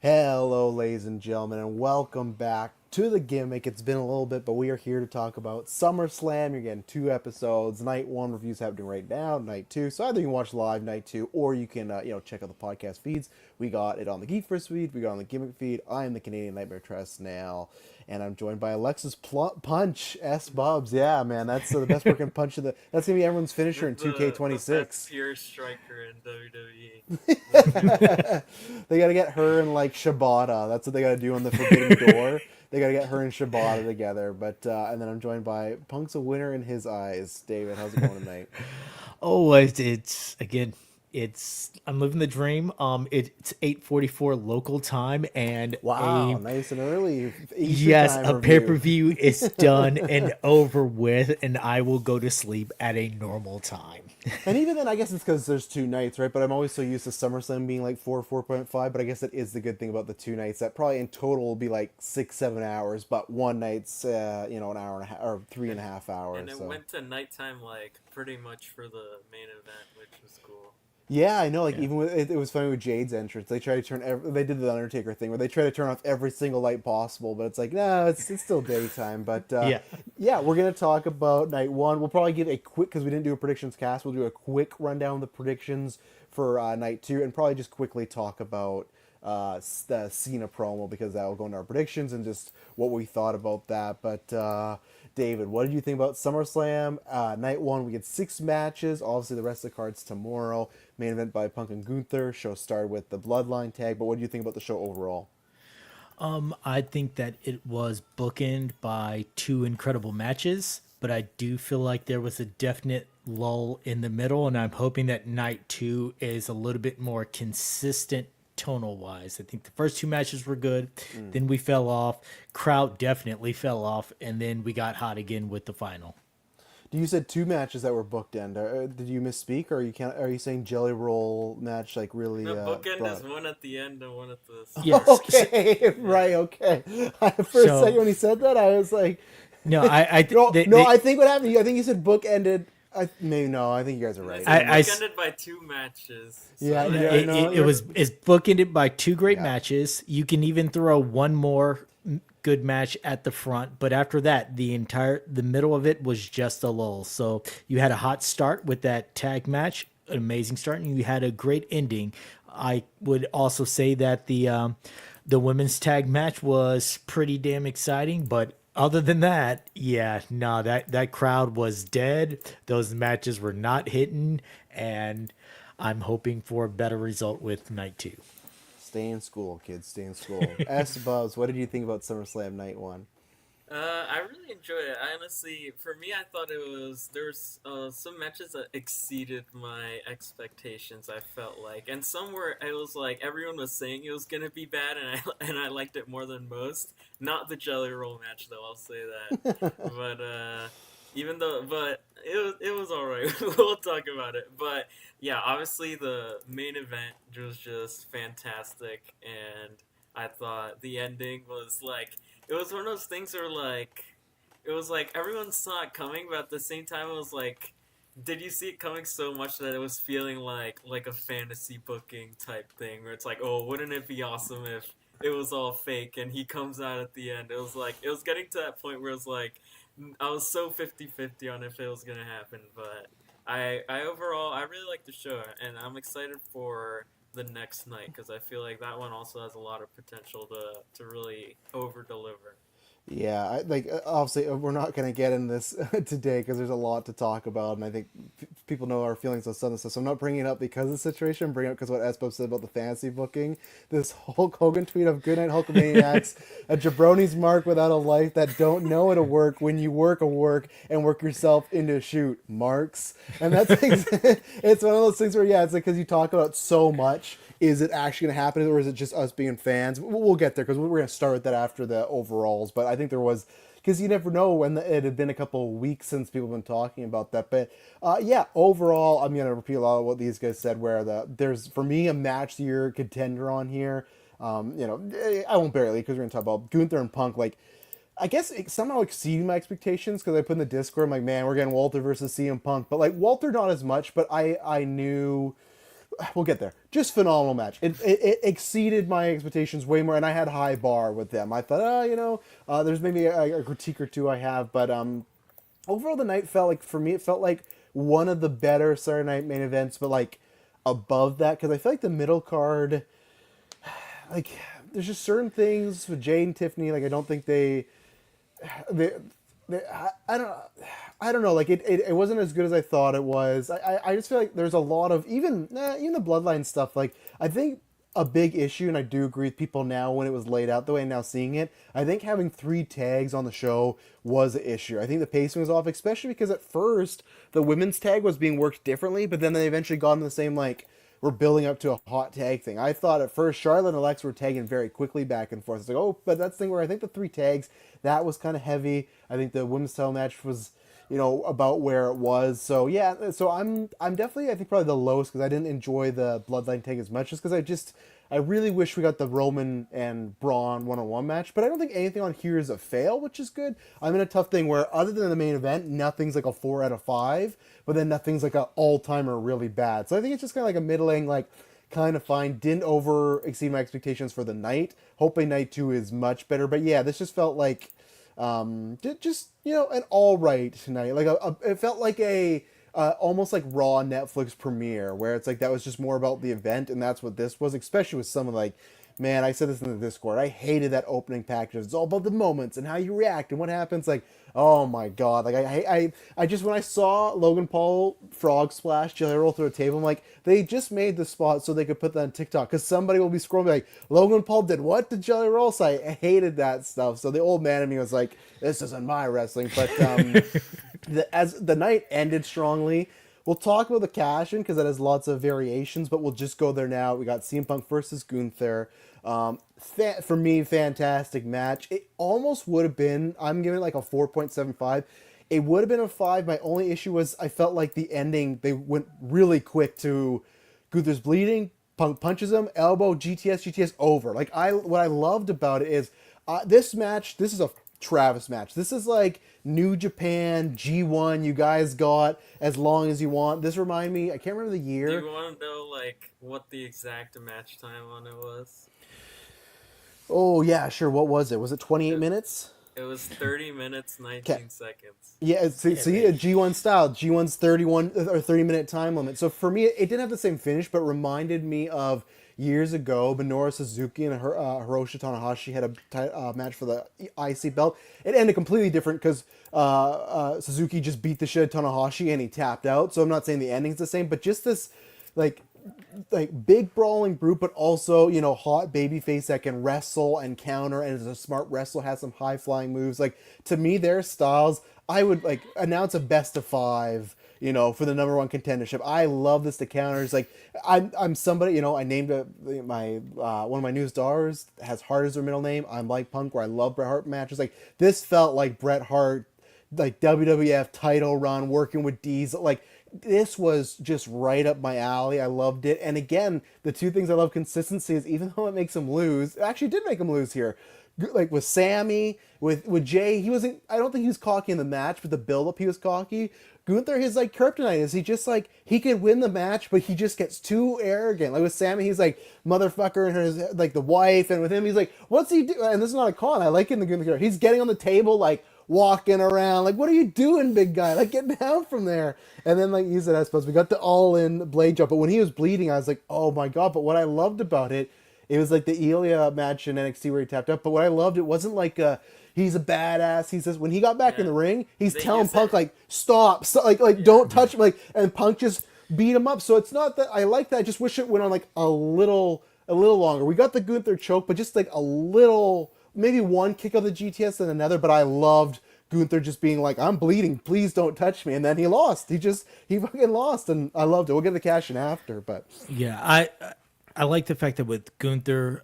Hello, ladies and gentlemen, and welcome back to the Gimmick. It's been a little bit, but we are here to talk about SummerSlam. You're getting 2 episodes. Night 1 reviews happening right now. Night 2. So either you can watch live Night 2, or you can check out the podcast feeds. We got it on the GeekVerse feed. We got it on the Gimmick feed. I am the Canadian Nightmare Tress now, and I'm joined by Alexis Punch S Bubs. Yeah, man, that's the best working punch of the. That's gonna be everyone's finisher in 2K26. The best pure striker in WWE. They gotta get her and like Shibata. That's what they gotta do on the Forbidden Door. They gotta get her and Shibata together. But and then I'm joined by Punk's a winner in his eyes. David, how's it going tonight? Oh, it's again. It's I'm living the dream. It's 8:44 local time, and Wow, nice and early. Eastern yes, time a review. pay-per-view is done and over with, and I will go to sleep at a normal time. And even then, I guess it's because there's 2 nights, right? But I'm always so used to SummerSlam being like 4.5. But I guess that is the good thing about the 2 nights. That probably in total will be like 6-7 hours, but one night's an hour and a half or 3.5 hours. And it so. went to nighttime like pretty much for the main event, which was cool. Yeah, I know. Like even with it was funny with Jade's entrance. They tried to turn. They did the Undertaker thing where they try to turn off every single light possible, but it's like no, it's still daytime. But yeah, we're gonna talk about night 1. We'll probably give a quick because we didn't do a predictions cast. We'll do a quick rundown of the predictions for night 2, and probably just quickly talk about the Cena promo because that will go into our predictions and just what we thought about that. But David, what did you think about SummerSlam? Night 1, we get 6 matches. Obviously, the rest of the card's tomorrow. Main event by Punk and Gunther. Show started with the Bloodline tag. But what do you think about the show overall? I think that it was bookended by 2 incredible matches, but I do feel like there was a definite lull in the middle, and I'm hoping that night 2 is a little bit more consistent tonal wise. I think the first 2 matches were good, then we fell off. Crowd definitely fell off, and then we got hot again with the final. You said 2 matches that were booked in. Did you misspeak, or are you saying Jelly Roll match like really? The bookend broad? is one at the end and one at the start. Yes. Okay, right. Okay. For a second when he said that, I was like, No, I think what happened. I think you said book ended. I think you guys are right. It's bookended by 2 matches. So Yeah, it's bookended by 2 great matches. You can even throw one more good match at the front, but after that, the middle of it was just a lull. So you had a hot start with that tag match, an amazing start, and you had a great ending. I would also say that the women's tag match was pretty damn exciting, but other than that, that crowd was dead. Those matches were not hitting, and I'm hoping for a better result with night 2. Stay in school, kids. Stay in school. S Buzz, what did you think about SummerSlam Night 1? I really enjoyed it. Honestly, for me, I thought there's some matches that exceeded my expectations. I felt like, and some where it was like everyone was saying it was gonna be bad, and I liked it more than most. Not the Jelly Roll match, though. I'll say that. But it was alright. We'll talk about it. But yeah, obviously the main event was just fantastic, and I thought the ending was like. It was one of those things where, like, it was like everyone saw it coming, but at the same time, it was like, did you see it coming so much that it was feeling like a fantasy booking type thing, where it's like, oh, wouldn't it be awesome if it was all fake and he comes out at the end? It was like, it was getting to that point where it was like, I was so 50-50 on if it was going to happen, but I overall, I really like the show, and I'm excited for the next night because I feel like that one also has a lot of potential to really over deliver. Yeah, obviously we're not going to get in this today because there's a lot to talk about, and I think people know our feelings on some of this stuff. So I'm not bringing it up because of the situation. I'm bringing it up because what Espo said about the fantasy booking. This Hulk Hogan tweet of "Good night, Hulkamaniacs," a jabroni's mark without a life that don't know how to work when you work a work and work yourself into a shoot marks. And that's it's one of those things where it's like because you talk about it so much. Is it actually going to happen, or is it just us being fans? We'll get there because we're going to start with that after the overalls. But I think there was, because you never know when it had been a couple of weeks since people have been talking about that. But overall, I'm going to repeat a lot of what these guys said. Where there's for me a match of the year contender on here. I won't barely because we're going to talk about Gunther and Punk. Like, I guess it somehow exceeding my expectations because I put in the Discord, I'm like, man, we're getting Walter versus CM Punk. But like Walter, not as much. But I knew. we'll get there. Just phenomenal match. It exceeded my expectations way more, and I had high bar with them. I thought, there's maybe a critique or two I have, but overall the night felt like, for me, it felt like one of the better Saturday night main events, but like above that, because I feel like the middle card, like there's just certain things with Jay and Tiffany, like I don't think they I don't know. Like it wasn't as good as I thought it was. I just feel like there's a lot of even the Bloodline stuff. Like I think a big issue, and I do agree with people now when it was laid out the way I'm now seeing it. I think having 3 tags on the show was an issue. I think the pacing was off, especially because at first the women's tag was being worked differently, but then they eventually got in the same like we're building up to a hot tag thing. I thought at first Charlotte and Alexa were tagging very quickly back and forth. It's like, oh, but that's the thing where I think the 3 tags, that was kind of heavy. I think the women's title match was, about where it was. So yeah, so I'm definitely, I think, probably the lowest, because I didn't enjoy the Bloodline tag as much, just because I really wish we got the Roman and Braun one-on-one match, but I don't think anything on here is a fail, which is good. I'm in a tough thing where, other than the main event, nothing's like a 4 out of 5, but then nothing's like an all-timer really bad. So I think it's just kind of like a middling, like, kind of fine. Didn't over-exceed my expectations for the night. Hoping night 2 is much better, but yeah, this just felt like, just, an all-right night. Like, it felt like a... almost like Raw Netflix premiere, where it's like that was just more about the event, and that's what this was, especially with some of like, man, I said this in the Discord, I hated that opening package. It's all about the moments and how you react and what happens. Like, oh my god, like I just, when I saw Logan Paul frog splash Jelly Roll through a table, I'm like, they just made the spot so they could put that on TikTok, because somebody will be scrolling like, Logan Paul did what to Jelly Roll? So I hated that stuff. So the old man in me was like, this isn't my wrestling, but as the night ended strongly, we'll talk about the cash-in because that has lots of variations, but we'll just go there now. We got CM Punk versus Gunther. For me, fantastic match. It almost would have been, I'm giving it like a 4.75. It would have been a 5. My only issue was I felt like the ending, they went really quick to Gunther's bleeding, Punk punches him, elbow, GTS, over. Like, what I loved about it is this match, this is a Travis match. This is like New Japan G1 you guys got as long as you want. This remind me, I can't remember the year. Do you want to know like what the exact match time on it was? Oh yeah, sure. What was it? Was it 28 minutes? It was 30 minutes, 19 seconds. Yeah, see, G1 style. G1's 31 or 30-minute time limit. So for me, it didn't have the same finish, but reminded me of years ago, Minoru Suzuki and Hiroshi Tanahashi had a match for the IC belt. It ended completely different because Suzuki just beat the shit out of Tanahashi and he tapped out. So I'm not saying the ending's the same, but just this like big brawling brute, but also, hot babyface that can wrestle and counter and is a smart wrestler, has some high flying moves. Like, to me, their styles, I would like announce a best of 5, for the number 1 contendership. I love this to counters. Like, I'm somebody, I named my one of my new stars has Hart as their middle name. I'm like Punk, where I love Bret Hart matches. Like, this felt like Bret Hart, like WWF title run, working with Diesel. Like, this was just right up my alley. I loved it. And again, the 2 things I love consistency is, even though it makes him lose, it actually did make him lose here. Like with Sammy, with Jay, I don't think he was cocky in the match, but the build-up he was cocky. Gunther, his like kryptonite is he could win the match, but he just gets too arrogant. Like with Sammy, he's like motherfucker and his like the wife, and with him he's like, what's he do? And this is not a con. I like it in the Gunther. He's getting on the table like walking around like, what are you doing, big guy? Like, get down from there. And then like you said, I suppose we got the all-in blade jump, but when he was bleeding, I was like, oh my god. But what I loved about it was like the Ilya match in NXT where he tapped up. But what I loved, it wasn't like he's a badass. He says when he got back in the ring, he's telling Punk like, stop, don't touch him, like, and Punk just beat him up. So it's not that I like that. I just wish it went on like a little longer. We got the Gunther choke, but just like a little, maybe one kick of the GTS and another. But I loved Gunther just being like, I'm bleeding, please don't touch me. And then he lost. He fucking lost, and I loved it. We'll get the cash in after, but yeah, I like the fact that with Gunther,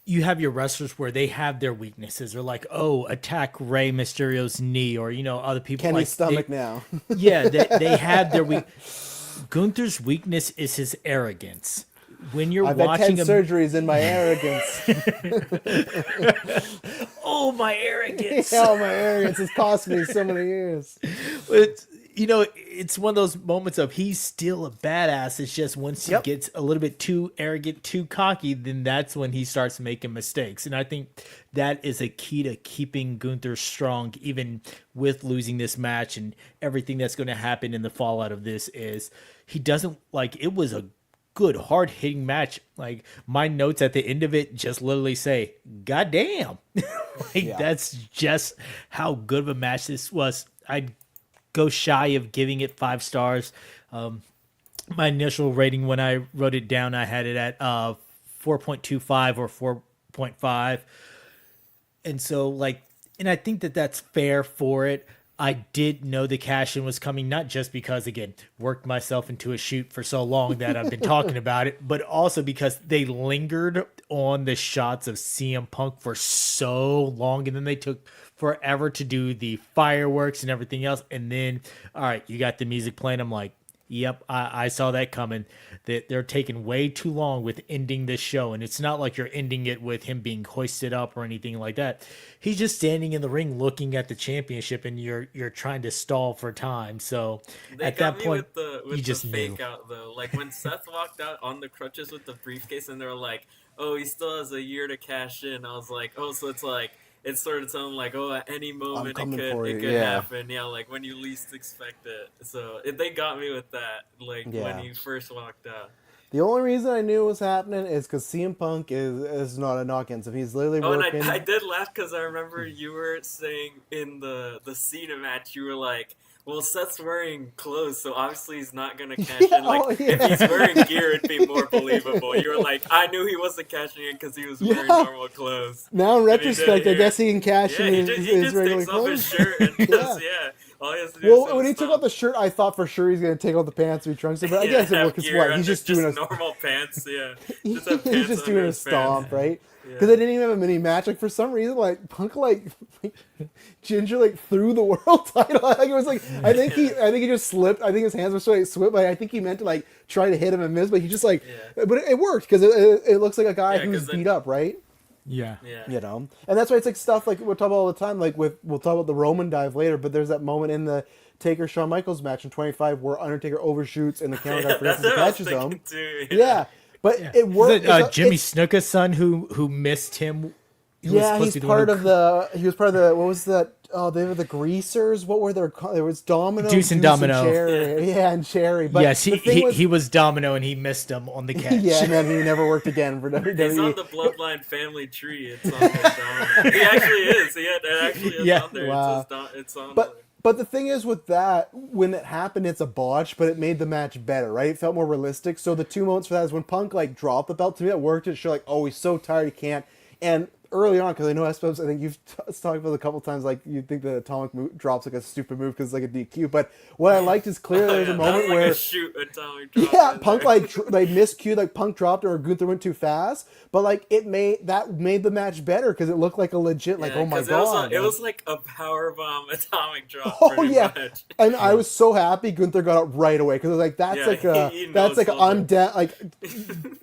you have your wrestlers where they have their weaknesses. They're like, oh, attack Rey Mysterio's knee, or other people Kenny's like stomach now. Yeah, they have their weak. Gunther's weakness is his arrogance. When you're watching had 10 surgeries in my arrogance. Oh, my arrogance! Yeah, my arrogance has cost me so many years. But it's one of those moments of he's still a badass. It's just once he gets a little bit too arrogant, too cocky, then that's when he starts making mistakes. And I think that is a key to keeping Gunther strong, even with losing this match and everything that's going to happen in the fallout of this. Is he doesn't like it was a good hard hitting match. Like my notes at the end of it just literally say, "God damn!" That's just how good of a match this was. I go shy of giving it 5 stars. My initial rating when I wrote it down, I had it at 4.25 or 4.5. And so and I think that that's fair for it. I did know the cash-in was coming, not just because, again, worked myself into a shoot for so long that I've been talking about it, but also because they lingered on the shots of CM Punk for so long, and then they took forever to do the fireworks and everything else. And then, all right, you got the music playing. I'm like, yep, I saw that coming. That they're taking way too long with ending this show, and it's not like you're ending it with him being hoisted up or anything like that. He's just standing in the ring looking at the championship, and you're trying to stall for time. So they at got that me point, with you just the knew. fake out though. Like when Seth walked out on the crutches with the briefcase, and they're like, "Oh, he still has a year to cash in." I was like, "Oh, so it's like." It started sounding like, oh, at any moment it could happen. Yeah, like when you least expect it. So they got me with that, when he first walked out. The only reason I knew it was happening is because CM Punk is not a knock-in, so he's literally working. And I did laugh because I remember you were saying in the Cena match, you were like, well, Seth's wearing clothes, so obviously he's not going to cash in. If he's wearing gear, it'd be more believable. You were like, I knew he wasn't cashing in because he was wearing normal clothes. Now, in retrospect, I guess he can cash in his regular clothes. He just takes off his shirt and all he has to do is when he took off the shirt, I thought for sure he's going to take off the pants and trunks, but I guess it works. He's just doing a normal pants, he's just doing a stomp, right? Because they didn't even have a mini match. For some reason, Punk Ginger threw the world title. It was I think he just slipped. I think his hands were so slipped. I think he meant to try to hit him and miss, but he just but it worked because it looks like a guy who's beat up, right? Yeah. And that's why it's stuff we'll talk about all the time. We'll talk about the Roman dive later, but there's that moment in the Taker Shawn Michaels match in 25 where Undertaker overshoots and the camera guy forgets to catch him. But it worked. Jimmy Snuka's son who missed him. He was part of the. What was that? Oh, they were the Greasers. What were their? There was Domino, Deuce and Domino. Cherry. And Cherry. But yes, he was Domino and he missed him on the catch. And then he never worked again for WWE. He's on the Bloodline family tree. It's on Domino. He actually is. It actually is on there. Wow. It's on there. But the thing is with that, when it happened, it's a botch, but it made the match better, right? It felt more realistic. So the 2 moments for that is when Punk dropped the belt. To me, that worked. It showed oh, he's so tired he can't. And early on, because I know I think you've talked about it a couple times, you think the atomic move drops a stupid move because it's a DQ. But what I liked is clearly there's a moment where a shoot atomic drop. Punk miscued, Punk dropped or Gunther went too fast. But it made the match better because it looked like a legit oh my god. It was like a powerbomb atomic drop. Oh yeah, much. And I was so happy Gunther got up right away because I was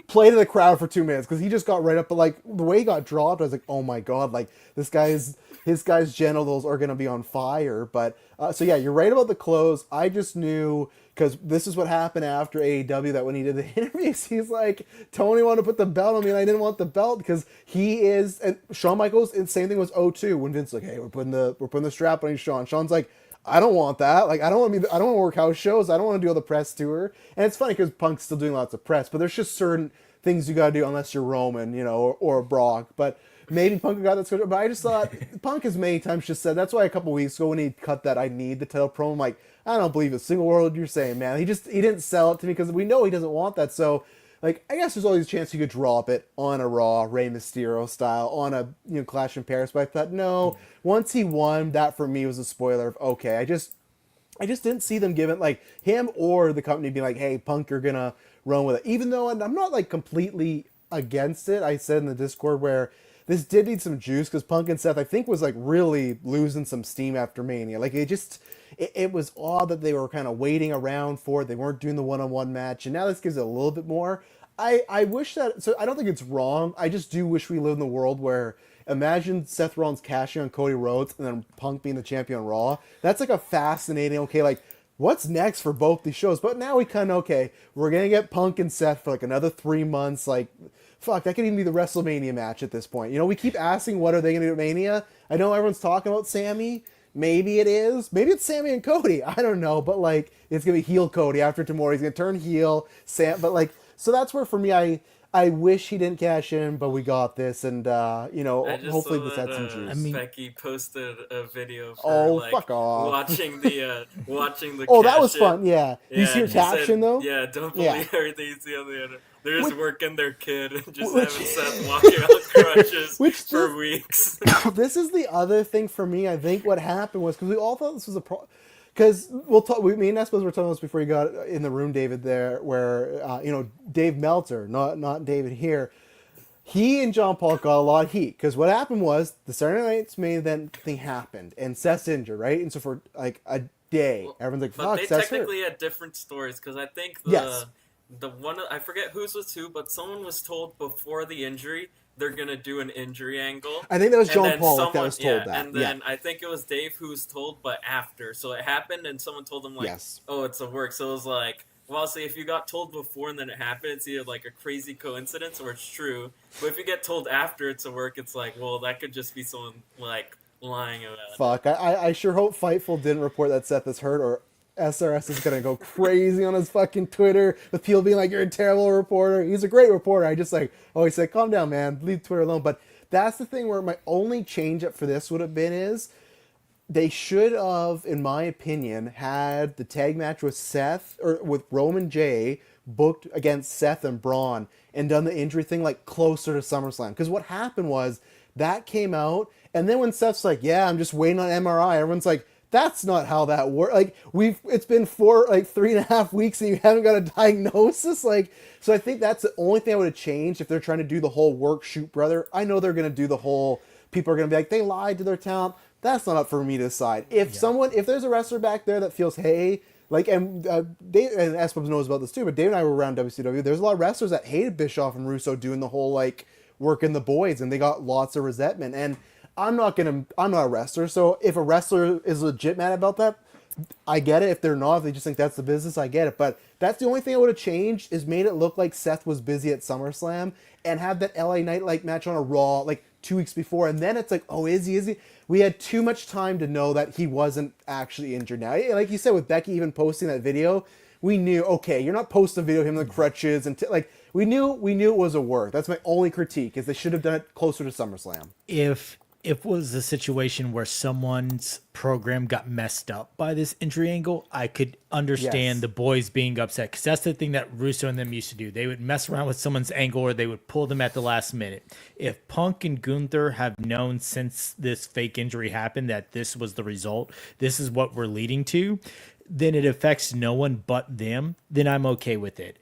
play to the crowd for 2 minutes because he just got right up. But the way he got dropped, I was oh my god, his guy's genitals are gonna be on fire. But so yeah, you're right about the clothes. I just knew because this is what happened after AEW that when he did the interviews, he's like, Tony wanted to put the belt on me and I didn't want the belt because he is. And Shawn Michaels, and same thing was 02 when Vince hey, we're putting the strap on you, Shawn. Shawn's like, I don't want that. I don't want to work house shows. I don't want to do all the press tour. And it's funny because Punk's still doing lots of press, but there's just certain things you gotta do unless you're Roman, or Brock. But maybe Punk got that schedule. But I just thought Punk has many times just said that's why a couple weeks ago when he cut that I need the title promo, I'm like, I don't believe a single word you're saying, man. He didn't sell it to me because we know he doesn't want that. So I guess there's always a chance you could drop it on a Raw, Rey Mysterio style, on a Clash in Paris. But I thought no, once he won, that for me was a spoiler of okay. I just didn't see them giving him or the company being hey, Punk, you're gonna run with it. Even though I'm not completely against it. I said in the Discord where this did need some juice because Punk and Seth I think was really losing some steam after Mania. It was odd that they were kind of waiting around for it. They weren't doing the one-on-one match, and now this gives it a little bit more. I wish that. So I don't think it's wrong. I just do wish we live in the world where imagine Seth Rollins cashing on Cody Rhodes and then Punk being the champion on Raw. That's a fascinating. what's next for both these shows? But now we kind of, okay, we're going to get Punk and Seth for like another 3 months. Like, fuck, that could even be the WrestleMania match at this point. You know, we keep asking, what are they going to do at Mania? I know everyone's talking about Sammy. Maybe it is. Maybe it's Sammy and Cody. I don't know. But, like, it's going to be heel Cody after tomorrow. He's going to turn heel. But, like, so that's where, for me, I wish he didn't cash in, but we got this, and you know, hopefully this had some juice. I mean, Becky posted a video of her like fuck off. watching the oh, that was fun. Yeah, you see her caption said, though. Yeah, don't believe everything you see on the internet. They're just working their kid and just having Seth walking on crutches for weeks. This is the other thing for me. I think what happened was, because we all thought this was a because we'll talk. Me and Espos were talking this before you got in the room, David. There, where you know, Dave Meltzer, not David here. He and John Paul got a lot of heat because what happened was the Saturday Night's main event thing happened and Seth's injured, right? And so for like a day, everyone's like, "Fuck, Seth's hurt." But they technically had different stories because I think the one, I forget whose was who, but someone was told before the injury they're gonna do an injury angle. I think that was John Paul that was told that. And then I think it was Dave who was told, but after. So it happened, and someone told him like, "Oh, it's a work." So it was like, well, see, if you got told before and then it happened, it's either like a crazy coincidence or it's true. But if you get told after it's a work, it's like, well, that could just be someone like lying about it. Fuck, I sure hope Fightful didn't report that Seth is hurt, or SRS is gonna go crazy on his fucking Twitter with people being like, "You're a terrible reporter." He's a great reporter. I just like always say, "Calm down, man. Leave Twitter alone." But that's the thing where my only change up for this would have been is they should have, in my opinion, had the tag match with Seth or with Roman J booked against Seth and Braun and done the injury thing like closer to SummerSlam. Because what happened was that came out, and then when Seth's like, "Yeah, I'm just waiting on MRI," everyone's like, that's not how that works. Like it's been 3.5 weeks and you haven't got a diagnosis. Like, so I think that's the only thing I would have changed if they're trying to do the whole work shoot brother. I know they're going to do the whole, people are going to be like, they lied to their talent. That's not up for me to decide. If there's a wrestler back there that feels, hey, like, and Dave and Espos knows about this too, but Dave and I were around WCW. There's a lot of wrestlers that hated Bischoff and Russo doing the whole like working the boys, and they got lots of resentment. And I'm not a wrestler, so if a wrestler is legit mad about that, I get it. If they're not, if they just think that's the business, I get it. But that's the only thing I would have changed, is made it look like Seth was busy at SummerSlam and have that LA Knight like match on a Raw like 2 weeks before, and then it's like, oh, is he? We had too much time to know that he wasn't actually injured. Now, like you said, with Becky even posting that video, we knew, okay, you're not posting a video of him in the crutches, and like we knew it was a work. That's my only critique, is they should have done it closer to SummerSlam. If it was a situation where someone's program got messed up by this injury angle, I could understand the boys being upset, because that's the thing that Russo and them used to do. They would mess around with someone's angle, or they would pull them at the last minute. If Punk and Gunther have known since this fake injury happened that this was the result, this is what we're leading to, then it affects no one but them, then I'm okay with it.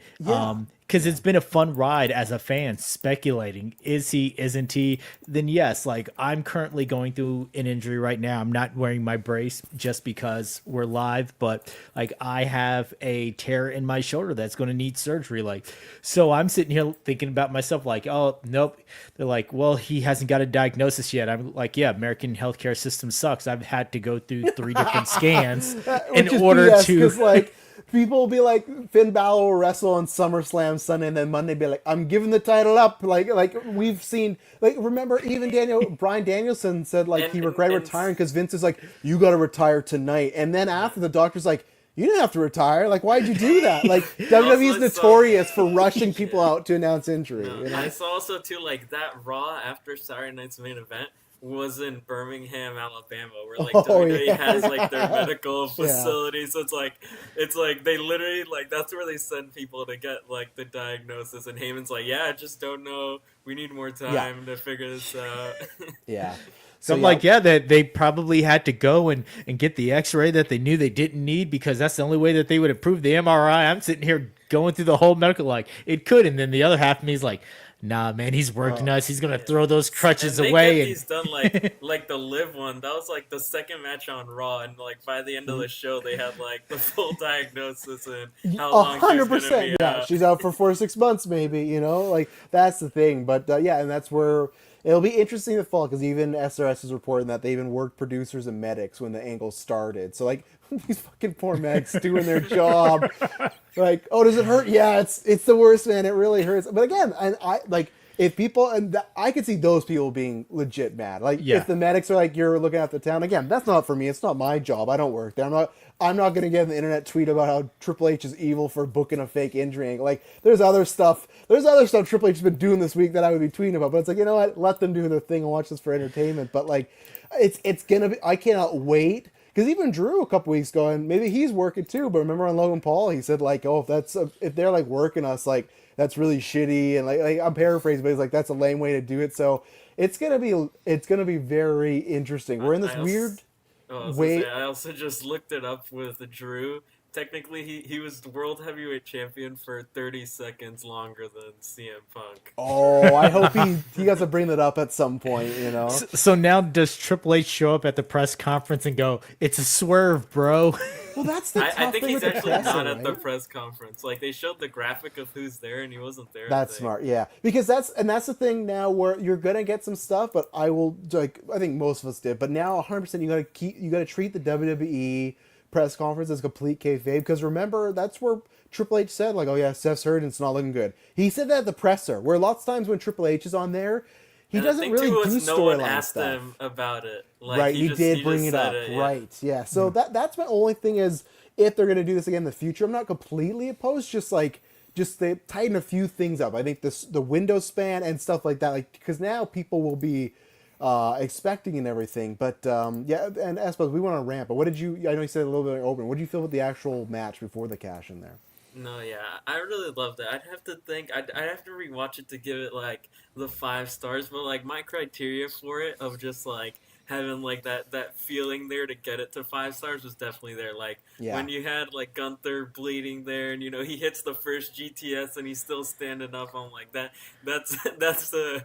Because it's been a fun ride as a fan, speculating, is he, isn't he? Then yes, like I'm currently going through an injury right now. I'm not wearing my brace just because we're live, but like I have a tear in my shoulder that's going to need surgery. Like, so I'm sitting here thinking about myself like, oh, nope. They're like, well, he hasn't got a diagnosis yet. I'm like, yeah, American healthcare system sucks. I've had to go through 3 different scans in order BS, to like, people will be like, Finn Balor will wrestle on SummerSlam Sunday, and then Monday be like, I'm giving the title up. Like we've seen, like, remember even Bryan Danielson said like he regretted retiring because Vince is like, you got to retire tonight. And then after, the doctor's like, you didn't have to retire. Like, why'd you do that? Like, WWE is notorious for rushing people out to announce injury. You know? I saw also too, like, that Raw after Saturday night's main event was in Birmingham, Alabama, where like WWE has like their medical facility. So it's like they literally, like, that's where they send people to get like the diagnosis. And Heyman's like, yeah, I just don't know. We need more time to figure this out. So I'm like, that they probably had to go and get the x-ray that they knew they didn't need, because that's the only way that they would approve the MRI. I'm sitting here going through the whole medical, like, it could. And then the other half of me is like, nah, man, he's working us. He's going to throw those crutches away. He's done like the live one. That was like the second match on Raw. And like by the end of the show, they had like the full diagnosis and how long 100%. She's out for 4 or 6 months, maybe, you know, like that's the thing. But and that's where it'll be interesting to follow because even SRS is reporting that they even worked producers and medics when the angle started. So like these fucking poor medics doing their job. Like, oh, does it hurt? Yeah, it's the worst, man. It really hurts. But again, and I like if people I could see those people being legit mad. Like Yeah. if the medics are like, you're looking at the town again. That's not for me. It's not my job. I don't work there. I'm not gonna get an internet tweet about how Triple H is evil for booking a fake injury angle. Like there's other stuff. Triple H has been doing this week that I would be tweeting about. But it's like, you know what? Let them do their thing and watch this for entertainment. But like, it's gonna be. I cannot wait. Because even Drew a couple weeks ago, and maybe he's working too. But remember on Logan Paul, he said like, "Oh, if they're like working us, like that's really shitty." And like I'm paraphrasing, but he's like, "That's a lame way to do it." So it's gonna be very interesting. We're in this weird way. I also just looked it up with Drew. Technically, he was the world heavyweight champion for 30 seconds longer than CM Punk. Oh, I hope he has to bring that up at some point. You know. So now does Triple H show up at the press conference and go, "It's a swerve, bro"? Well, that's the tough I think thing he's with the actually presser, not at the right? press conference. Like they showed the graphic of who's there, and he wasn't there. That's smart, yeah. Because that's the thing now where you're gonna get some stuff, but I think most of us did. But now 100% you gotta treat the WWE press conference as complete kayfabe. Because remember, that's where Triple H said like, "Oh yeah, Seth's hurt and it's not looking good." He said that at the presser. Where lots of times when Triple H is on there, he doesn't really do no one storyline asked stuff. him about it. Like, Right, he did bring it up. yeah. Right, yeah. So that's my only thing is if they're gonna do this again in the future, I'm not completely opposed. Just they tighten a few things up. I think the window span and stuff like that, like because now people will be expecting and everything. But yeah, and I suppose we went on a rant. But what did you? I know you said a little bit open. What did you feel with the actual match before the cash in there? No, yeah, I really loved it. I'd have to think. I'd have to rewatch it to give it like the 5 stars. But like my criteria for it of just like having like that feeling there to get it to 5 stars was definitely there. Like Yeah. when you had like Gunther bleeding there, and he hits the first GTS and he's still standing up. I'm like that's the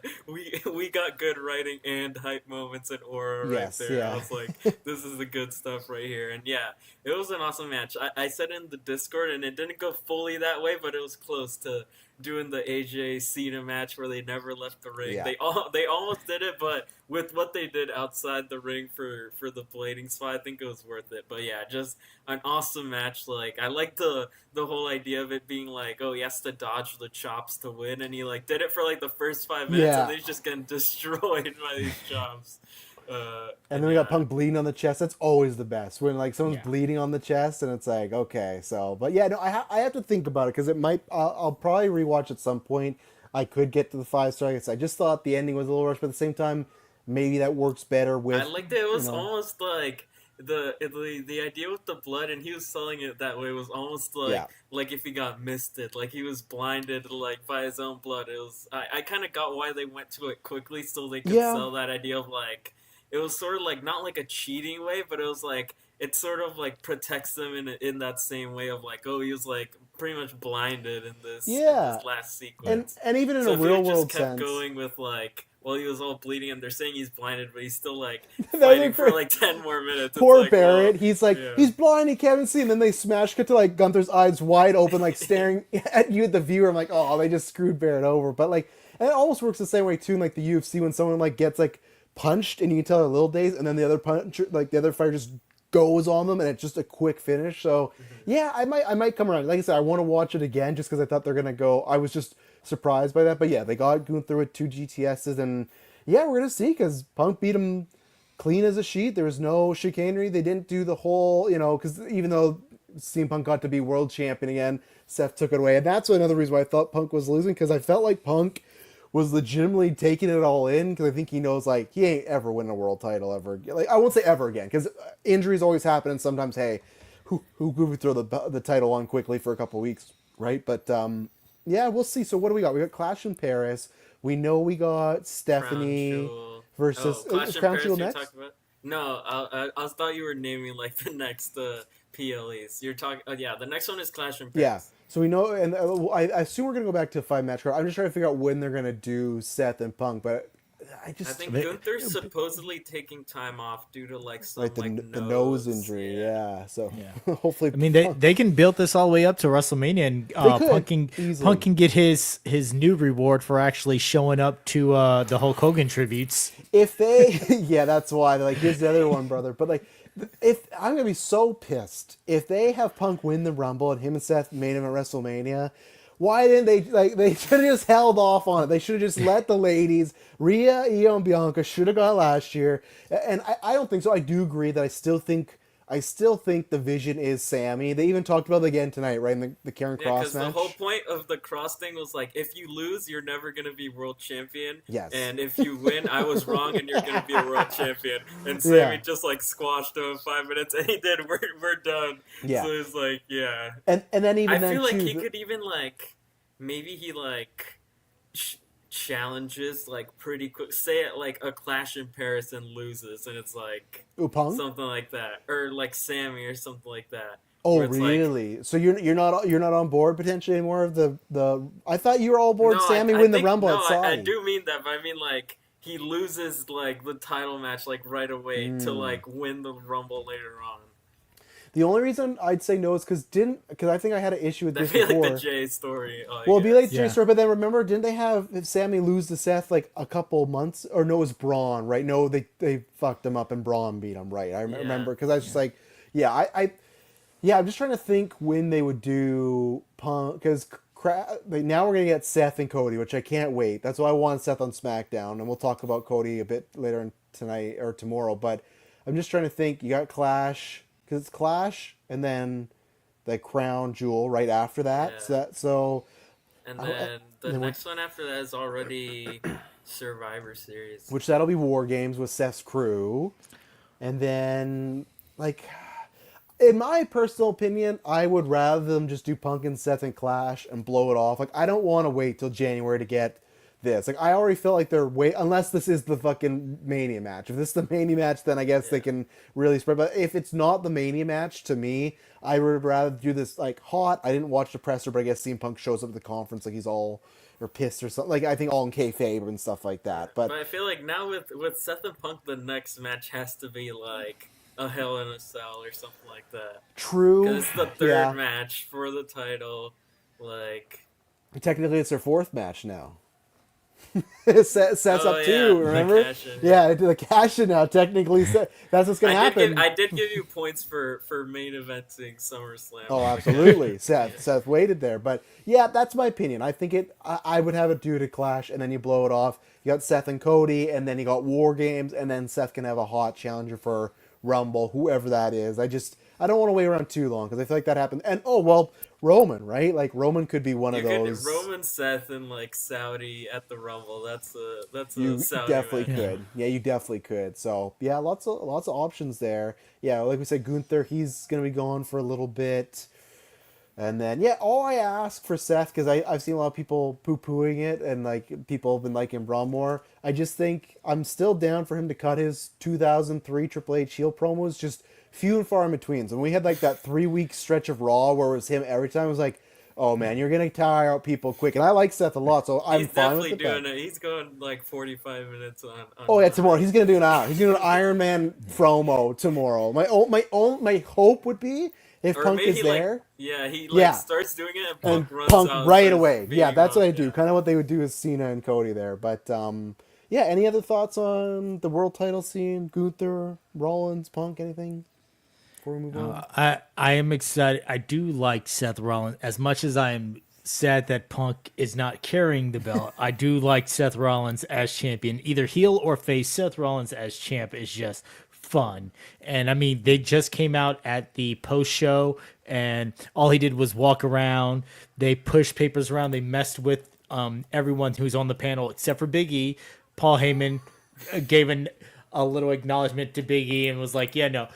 we got good writing and hype moments and aura Yes, right there. yeah. I was like, this is the good stuff right here. And yeah, it was an awesome match. I said in the Discord, and it didn't go fully that way, but it was close to doing the AJ Cena match where they never left the ring. Yeah. They almost did it, but with what they did outside the ring for the blading spot, I think it was worth it. But yeah, just an awesome match. Like I like the whole idea of it being like, oh, he has to dodge the chops to win, and he like did it for like the first 5 minutes, Yeah. and then he's just getting destroyed by these chops. And then we got Punk bleeding on the chest. That's always the best when like someone's Yeah. bleeding on the chest, and it's like okay. So, but yeah, no, I have to think about it because it might. I'll probably rewatch at some point. I could get to the 5 star. I just thought the ending was a little rushed, but at the same time, maybe that works better with. I liked it. It was you know, almost like the idea with the blood, and he was selling it that way, was almost like Yeah. like if he got misted, like he was blinded like by his own blood. It was I kind of got why they went to it quickly so they could Yeah. sell that idea of like it was sort of like not like a cheating way, but it was like it sort of like protects them in that same way of like, oh, he was like pretty much blinded in this Yeah. last and sequence. and even in So a if you real just world kept sense, going with like, well, he was all bleeding, and they're saying he's blinded, but he's still like That fighting was for great. like 10 more minutes. poor it's like, Barrett, well, he's like yeah. he's blind, he can't see, and then they smash cut to like Gunther's eyes wide open, like staring at you, the viewer. I'm like, oh, they just screwed Barrett over. But like, and it almost works the same way too in like the UFC when someone like gets like punched and you can tell they're little days, and then the other puncher, like the other fighter, just goes on them, and it's just a quick finish. So yeah, I might come around. Like I said, I want to watch it again just because I thought they're gonna go. I was just surprised by that, but yeah, they got Gunther with 2 GTSs, and yeah, we're gonna see because Punk beat him clean as a sheet. There was no chicanery. They didn't do the whole, because even though CM Punk got to be world champion again, Seth took it away, and that's another reason why I thought Punk was losing, because I felt like Punk was legitimately taking it all in, because I think he knows like he ain't ever winning a world title ever. Like I won't say ever again, because injuries always happen, and sometimes hey, who could we throw the title on quickly for a couple weeks, right? But yeah, we'll see. So what do we got? We got Clash in Paris. We know we got Stephanie Crown Jewel. versus Clash is in Crown Paris Jewel you're next? talking about? No, I thought you were naming like the next PLEs. You're talking. Yeah, the next one is Clash in Paris. Yeah. So we know, and I assume we're gonna go back to 5 match card. I'm just trying to figure out when they're gonna do Seth and Punk, but I I just think Gunther's supposedly taking time off due to like some like like the nose injury, Yeah. So Yeah. hopefully, I mean, they can build this all the way up to WrestleMania, and they could Punk easily. can get his new reward for actually showing up to the Hulk Hogan tributes. If they, yeah, that's why. Like, here's the other one, brother. But like, if I'm gonna be so pissed if they have Punk win the Rumble and him and Seth main event WrestleMania. Why didn't they like? They should have just held off on it. They should have just let the ladies. Rhea, Io, and Bianca should have got last year, and I don't think so. I do agree that I still think the vision is Sammy. They even talked about it again tonight, right? In the Karen Yeah, Cross because the match. whole point of the cross thing was like, if you lose, you're never gonna be world champion. Yes. And if you win, I was wrong, and you're gonna be a world champion. And Yeah. Sammy just like squashed him in 5 minutes, and he did. We're done. Yeah. So it's like, yeah. And then even I then feel like too, he could even like maybe he like challenges like pretty quick. Say it like a Clash in Paris and loses, and it's like Punk. something like that, or like Sammy or something like that. Oh where it's like, really? So you're not on board potentially anymore of the. I thought you were all aboard no, Sammy I win the think, Rumble no, at Saudi. I do mean that, but I mean like he loses like the title match like right away to like win the Rumble later on. The only reason I'd say no is because I think I had an issue with That'd this be before. like the Jay story. Well, it'd be like the Yeah. Jay story, but then remember, didn't they have Sammy lose to Seth like a couple months? Or no, it was Braun, right? No, they fucked him up and Braun beat him, right? I remember because I was just like, yeah, I'm just trying to think when they would do Punk because now we're gonna get Seth and Cody, which I can't wait. That's why I want Seth on SmackDown, and we'll talk about Cody a bit later tonight or tomorrow. But I'm just trying to think. You got Clash because it's Clash, and then the Crown Jewel right after that. Yeah. And I- then the then next one after that is already Survivor Series. which that'll be War Games with Seth's crew, and then like. In my personal opinion, I would rather them just do Punk and Seth and Clash and blow it off. Like, I don't want to wait till January to get this. Like, I already feel like they're unless this is the fucking Mania match. If this is the Mania match, then I guess they can really spread. But if it's not the Mania match, to me, I would rather do this like hot. I didn't watch the presser, but I guess CM Punk shows up at the conference like he's all or pissed or something. Like I think all in kayfabe and stuff like that. But I feel like now with Seth and Punk, the next match has to be like a Hell in a Cell or something like that. true, Because it's the third match for the title. Like technically, it's their fourth match now. Seth's up yeah, too, the remember? cash-in. Yeah, the cash in now. Technically, that's what's gonna happen. I did give you points for main eventing SummerSlam. Oh, absolutely. Seth waited there. But yeah, that's my opinion. I think I would have it due to Clash, and then you blow it off. You got Seth and Cody, and then you got War Games, and then Seth can have a hot challenger for Rumble, whoever that is. I don't want to wait around too long because I feel like that happened. And Roman, right? Like Roman could be one of those. Roman, Seth, and like Saudi at the Rumble. That's a You Saudi definitely match. could. Yeah, you definitely could. So yeah, lots of options there. Yeah, like we said, Gunther, he's gonna be gone for a little bit. And then, yeah, all I ask for Seth, because I've seen a lot of people poo-pooing it, and like people have been liking Braun more. I just think I'm still down for him to cut his 2003 Triple H heel promos, just few and far in between. So when we had like that 3-week stretch of Raw where it was him every time, it was like, oh man, you're gonna tire out people quick. And I like Seth a lot, so I'm He's fine with definitely it. doing it. He's going like 45 minutes on Oh yeah, tomorrow he's gonna do an hour. He's gonna do an Iron Man promo tomorrow. My hope would be if Or Punk maybe is there. he Yeah. starts doing it and And Punk runs Punk out right starts away. beating Yeah, that's what him I do. up, Kind of what they would do with Cena and Cody there. But yeah, any other thoughts on the world title scene? Gunther, Rollins, Punk, anything? Before we move on. I am excited. I do like Seth Rollins as much as I'm sad that Punk is not carrying the belt. I do like Seth Rollins as champion, either heel or face. Seth Rollins as champ is just fun. And I mean, they just came out at the post show, and all he did was walk around. They pushed papers around. They messed with everyone who's on the panel except for Big E. Paul Heyman gave a little acknowledgement to Big E and was like, yeah, no,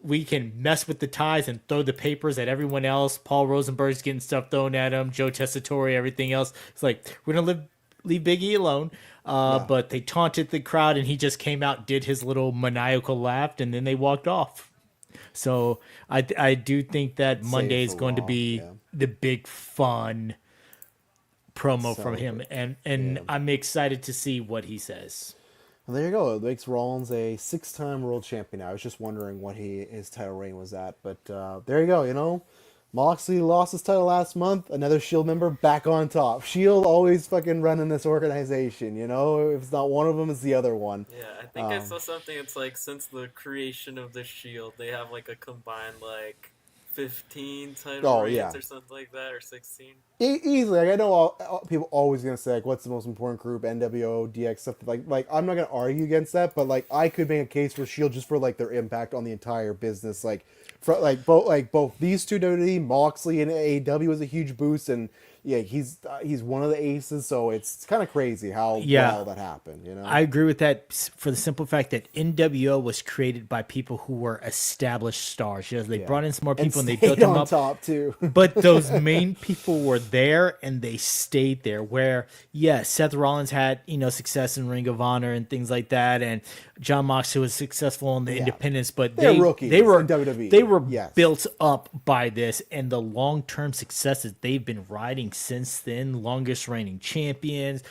we can mess with the ties and throw the papers at everyone else. Paul Rosenberg's getting stuff thrown at him. Joe Tessitore, everything else. It's like, we're going to leave Big E alone. But they taunted the crowd, and he just came out, did his little maniacal laugh, and then they walked off. So I do think that Monday is going to be the big fun promo from him, and I'm excited to see what he says. Well, there you go. It makes Rollins a 6-time world champion now. I was just wondering what his title reign was at, but there you go. Moxley lost his title last month. Another Shield member back on top. Shield always fucking running this organization. If it's not one of them, it's the other one. Yeah, I think I saw something. It's like since the creation of the Shield, they have like a combined like 15 title reigns or something like that, or 16. Easily. Like, I know people always gonna say like, what's the most important group? NWO, DX stuff. Like I'm not gonna argue against that, but like I could make a case for Shield just for like their impact on the entire business. Both these two WWE, Moxley and AEW was a huge boost, and yeah, he's one of the aces, so it's kind of crazy how well that happened. I agree with that for the simple fact that NWO was created by people who were established stars. They brought in some more people and they built them up top too. But those main people were there and they stayed there. Where Seth Rollins had success in Ring of Honor and things like that, and John Moxley was successful in the independents, but they're rookies. They were in WWE. They were built up by this, and the long-term successes they've been riding since then. Longest reigning champions.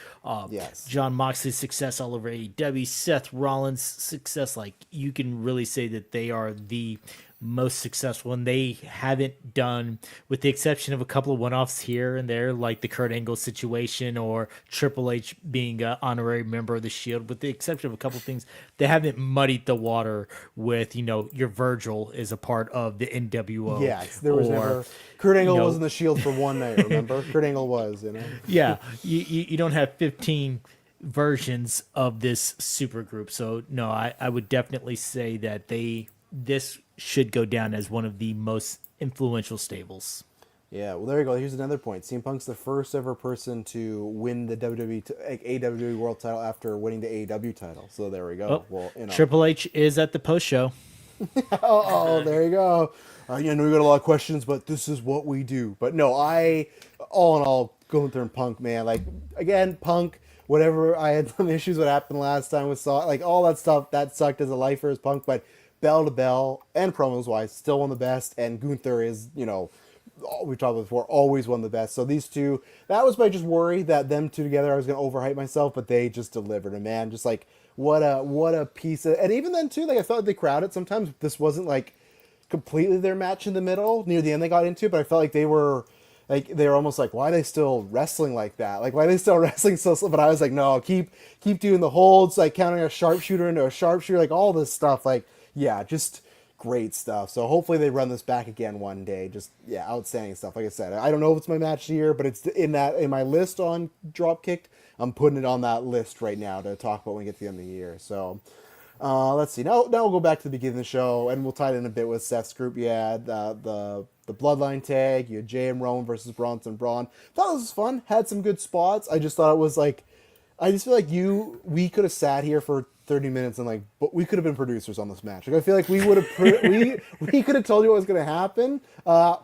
John Moxley's success all over AEW. Seth Rollins' success, like you can really say that they are the most successful, and they haven't done, with the exception of a couple of one-offs here and there, like the Kurt Angle situation or Triple H being an honorary member of the Shield, with the exception of a couple of things, they haven't muddied the water with, your Virgil is a part of the NWO. Yes, there was never. Kurt Angle was in the Shield for one night, remember? Kurt Angle was, Yeah, you don't have 15 versions of this super group. So, no, I would definitely say that this should go down as one of the most influential stables. Yeah, well, there you go. Here's another point. CM Punk's the first ever person to win the AEW World Title after winning the AEW title. So there we go. Well, Triple H is at the post show. There you go. We got a lot of questions, but this is what we do. But no, all in all, going through Punk, man. Like, again, Punk, whatever, I had some issues what happened last time with like all that stuff, that sucked as a lifer as Punk, but bell to bell and promos wise, still one of the best. And Gunther is, we talked about before, always one of the best. So these two, that was my just worry that them two together, I was going to overhype myself, but they just delivered. And man, just like, what a piece of, and even then too, like I felt like they crowded. Sometimes this wasn't like completely their match in the middle. Near the end they got into it, but I felt like they were almost like, why are they still wrestling like that? Like, why are they still wrestling so slow? But I was like, no, keep doing the holds, like counting a sharpshooter into a sharpshooter, like all this stuff. Like, yeah, just great stuff. So hopefully they run this back again one day. Just, yeah, outstanding stuff. Like I said, I don't know if it's my match of the year, but it's in my list on Dropkicked. I'm putting it on that list right now to talk about when we get to the end of the year. So let's see. Now we'll go back to the beginning of the show, and we'll tie it in a bit with Seth's group. Yeah, the Bloodline tag. You had Jay and Roman versus Bronson Braun. Thought this was fun. Had some good spots. I just thought it was like, I just feel like we could have sat here for 30 minutes and but we could have been producers on this match. Like I feel like we would have we could have told you what was going to happen.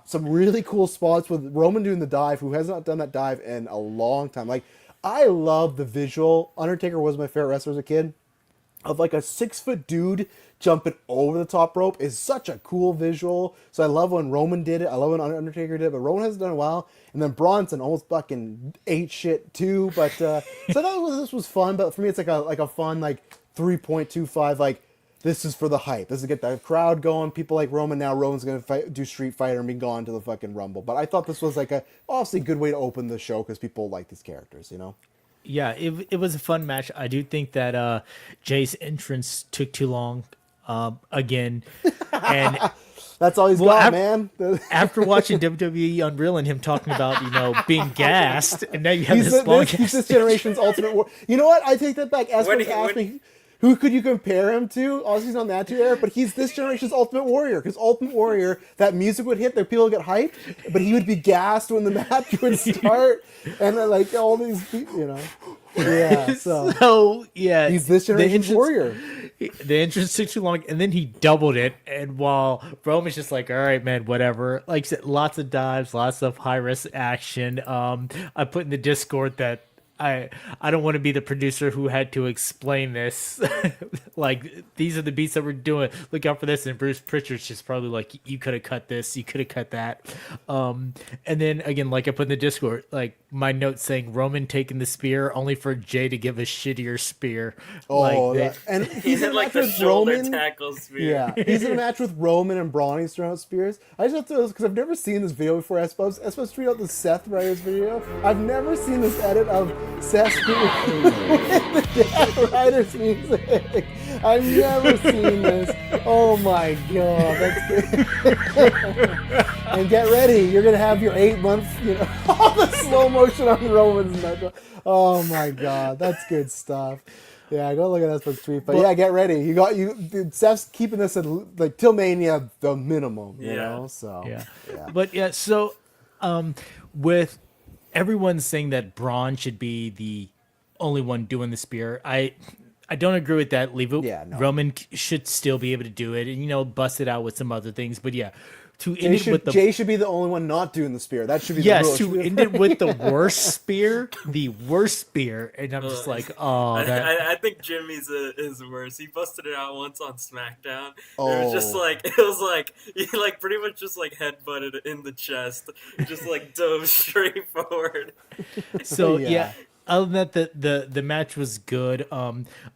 Some really cool spots with Roman doing the dive, who has not done that dive in a long time. Like, I love the visual. Undertaker was my favorite wrestler as a kid. Of like a 6-foot dude jumping over the top rope is such a cool visual. So I love when Roman did it. I love when Undertaker did it, but Roman hasn't done it in a while. And then Bronson almost fucking ate shit too. But so I thought this was fun. But for me, it's like a fun 3.25. Like, this is for the hype. This is to get the crowd going. People like Roman now. Roman's gonna do Street Fighter and be gone to the fucking Rumble. But I thought this was like a obviously good way to open the show because people like these characters, Yeah, it was a fun match. I do think that Jay's entrance took too long again. And that's all he's got, man. After watching WWE Unreal and him talking about, being gassed, and now you have he's this generation's ultimate war. You know what? I take that back. Asked me, who could you compare him to? Obviously, he's on that too era, but he's this generation's Ultimate Warrior. Because Ultimate Warrior, that music would hit, the people would get hyped, but he would be gassed when the match would start, and then all these people, Yeah, so yeah, he's this generation's warrior. The entrance took too long, and then he doubled it. And while Roman's just like, all right, man, whatever. Like I said, lots of dives, lots of high risk action. I put in the Discord that I don't want to be the producer who had to explain this. Like, these are the beats that we're doing. Look out for this. And Bruce Pritchard's just probably like, you could have cut this. You could have cut that. And then again, like I put in the Discord, like my note saying Roman taking the spear only for Jay to give a shittier spear. Oh, like and He he's in did a like match the with shoulder Roman. tackle spear. Yeah, he's in a match with Roman and Braun. He's throwing out spears. I just have to, because I've never seen this video before. Espos tweeted out the Seth Riders video. I've never seen this edit of Seth with the Death Riders music. I've never seen this. Oh my god, that's good. And get ready, you're gonna have your 8 months, all the slow motion on Roman's neck. Oh my god, that's good stuff. Yeah, go look at that first tweet. But yeah, get ready. Seth's keeping this at like till Mania the minimum, you know. So yeah. But yeah, so with everyone saying that Braun should be the only one doing the spear, I don't agree with that. Leave it. Yeah, no. Roman should still be able to do it, and bust it out with some other things. But yeah, Jay should be the only one not doing the spear. That should be the rule. To end it with the worst spear, and I'm just like, oh, I think Jimmy's is worse. He busted it out once on SmackDown. Oh. It was like he like pretty much just like headbutted in the chest, just like dove straight forward. So yeah. Other than that, the match was good.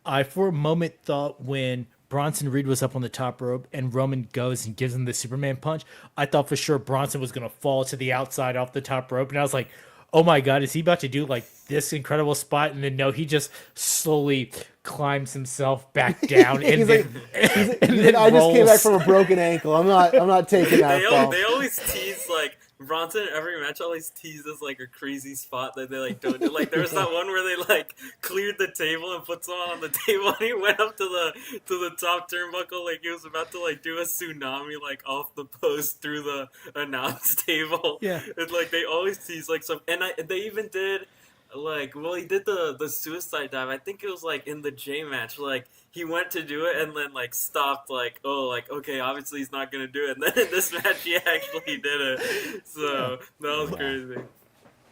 I for a moment thought when Bronson Reed was up on the top rope and Roman goes and gives him the Superman punch, I thought for sure Bronson was going to fall to the outside off the top rope. And I was like, oh my God, is he about to do like this incredible spot? And then no, he just slowly climbs himself back down. And then I just came back from a broken ankle. I'm not taking that. They always tease like Bronson every match always teases like a crazy spot that they like don't do. Like there was that one where they like cleared the table and put someone on the table and he went up to the top turnbuckle like he was about to like do a tsunami like off the post through the announce table. Yeah. And like they always tease like some and they even did he did the suicide dive. I think it was like in the J match. Like he went to do it and then like stopped. Like okay, obviously he's not gonna do it. And then in this match he actually did it. So that was crazy.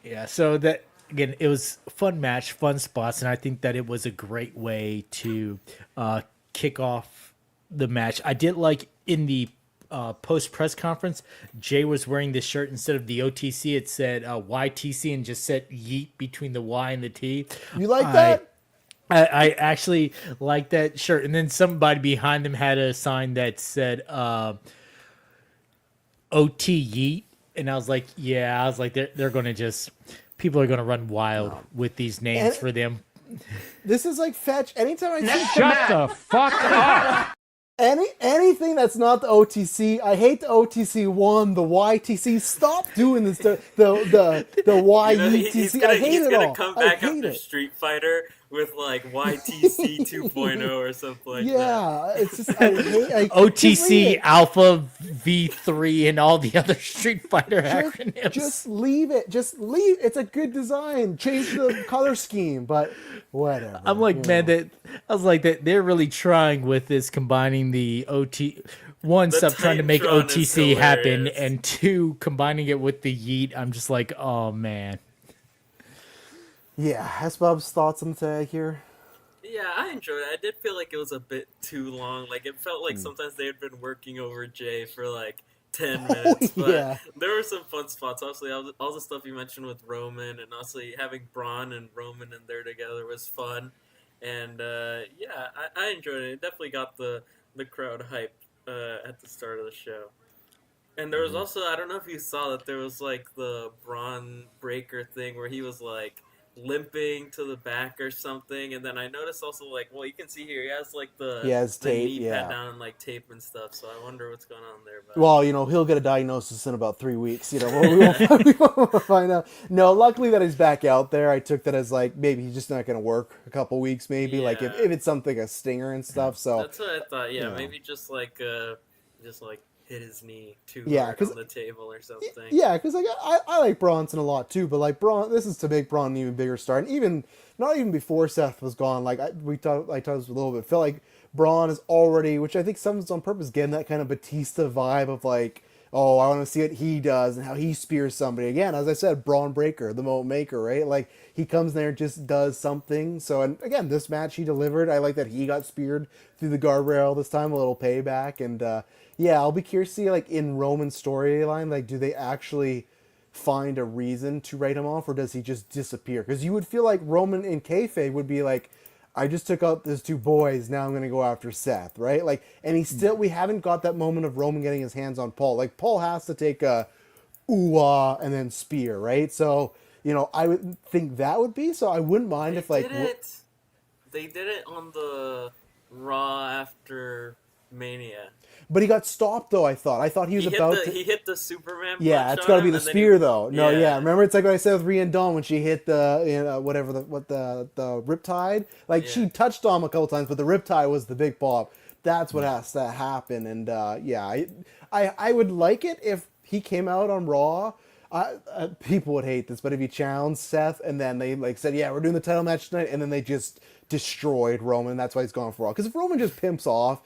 Yeah. So that again, it was a fun match, fun spots, and I think that it was a great way to kick off the match. I did like in the post press conference, Jay was wearing this shirt instead of the OTC. It said YTC and just said yeet between the Y and the T. You like that? I actually like that shirt. And then somebody behind them had a sign that said OT yeet. And I was like, they're going to just, people are going to run wild with these names for them. This is like fetch. Anytime I see Shut the fuck up. anything that's not the OTC, I hate the OTC one, the YTC. Stop doing this. The YETC. He's I hate he's it gonna all. come I back hate after it. Street Fighter with like YTC 2.0 or something like that. Yeah, it's just I hate OTC, Alpha, V3, and all the other Street Fighter acronyms. Just leave it. Just leave. It's a good design. Change the color scheme, but whatever. I'm like, man, they're really trying with this, combining the OT. One, stop trying to make Titantron is OTC happen, hilarious. and two, combining it with the yeet. I'm just like, oh man. Yeah, has Bob's thoughts on the tag here? Yeah, I enjoyed it. I did feel like it was a bit too long. Like it felt like sometimes they had been working over Jay for like 10 minutes. But yeah. there were some fun spots. Obviously, all the stuff you mentioned with Roman, and also having Braun and Roman in there together was fun. And yeah, I enjoyed it. It definitely got the crowd hype at the start of the show. And there was also, I don't know if you saw that there was like the Braun Breaker thing where he was like limping to the back or something, and then I noticed also like, well, you can see here he has like the tape, knee yeah. pad down and like tape and stuff. So I wonder what's going on there. But Well, he'll get a diagnosis in about 3 weeks. We won't find out. No, luckily that he's back out there. I took that as like maybe he's just not going to work a couple weeks, maybe like if it's something a stinger and stuff. So that's what I thought. Yeah, maybe just like hit his knee too hard on the table or something. Yeah, because like I like Bronson a lot too, but like this is to make Braun an even bigger star, and even not even before Seth was gone. Like I talked a little bit. Felt like Braun is already, which I think someone's on purpose, getting that kind of Batista vibe of like oh, I want to see what he does and how he spears somebody. Again, as I said, Braun Breaker, the moment maker, right? Like, he comes there and just does something. So, and again, this match he delivered. I like that he got speared through the guardrail this time, a little payback. And yeah, I'll be curious to see, like, in Roman's storyline, like, do they actually find a reason to write him off, or does he just disappear? Because you would feel like Roman in kayfabe would be like, I just took out those two boys, now I'm going to go after Seth, right? Like, and we haven't got that moment of Roman getting his hands on Paul. Like, Paul has to take a ooh-ah and then spear, right? So, you know, I would think that would be, so I wouldn't mind if, like... They did it on the Raw after Mania. But he got stopped, though, I thought. I thought he was He hit the Superman punch. Yeah, it's got to be the spear, though. No, yeah. Remember, it's like what I said with Rhea and Dawn when she hit the, you know, whatever, the riptide? Like, she touched on him a couple times, but the riptide was the big pop. That's what has to happen. And, yeah, I would like it if he came out on Raw. People would hate this, but if he challenged Seth and then they, like, said, yeah, we're doing the title match tonight, and then they just destroyed Roman, that's why he's going for Raw. Because if Roman just pimps off,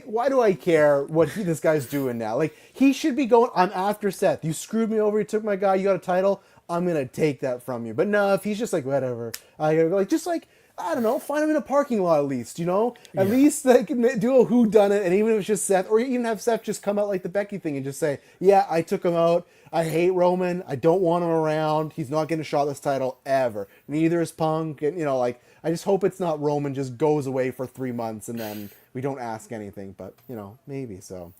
why do I care what this guy's doing now? Like, he should be going, I'm after Seth. You screwed me over, you took my guy, you got a title, I'm going to take that from you. But no, if he's just like, whatever, I gotta go, like, just like, I don't know, find him in a parking lot at least, you know? At least they can do a whodunit, and even if it's just Seth, or even have Seth just come out like the Becky thing and just say, yeah, I took him out, I hate Roman, I don't want him around, he's not getting a shot at this title ever. Neither is Punk, and, you know, like, I just hope it's not Roman just goes away for 3 months and then we don't ask anything, but, you know, maybe, so.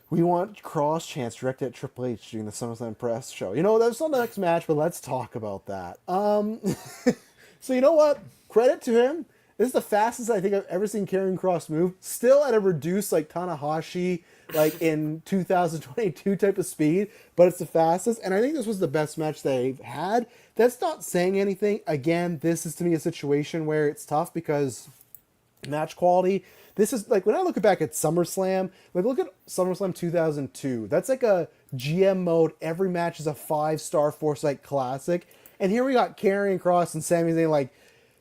We want Cross chance directed at Triple H during the SummerSlam press show. You know, that's not the next match, but let's talk about that. So, you know what? Credit to him. This is the fastest I think I've ever seen Karrion Kross move. Still at a reduced, like, Tanahashi, like, in 2022 type of speed, but it's the fastest, and I think this was the best match they've had. That's not saying anything. Again, this is, to me, a situation where it's tough because match quality. This is, like, when I look back at SummerSlam, like, look at SummerSlam 2002. That's like a GM mode. Every match is a 5-star Foresight classic. And here we got Karrion Kross and Sami Zayn, like,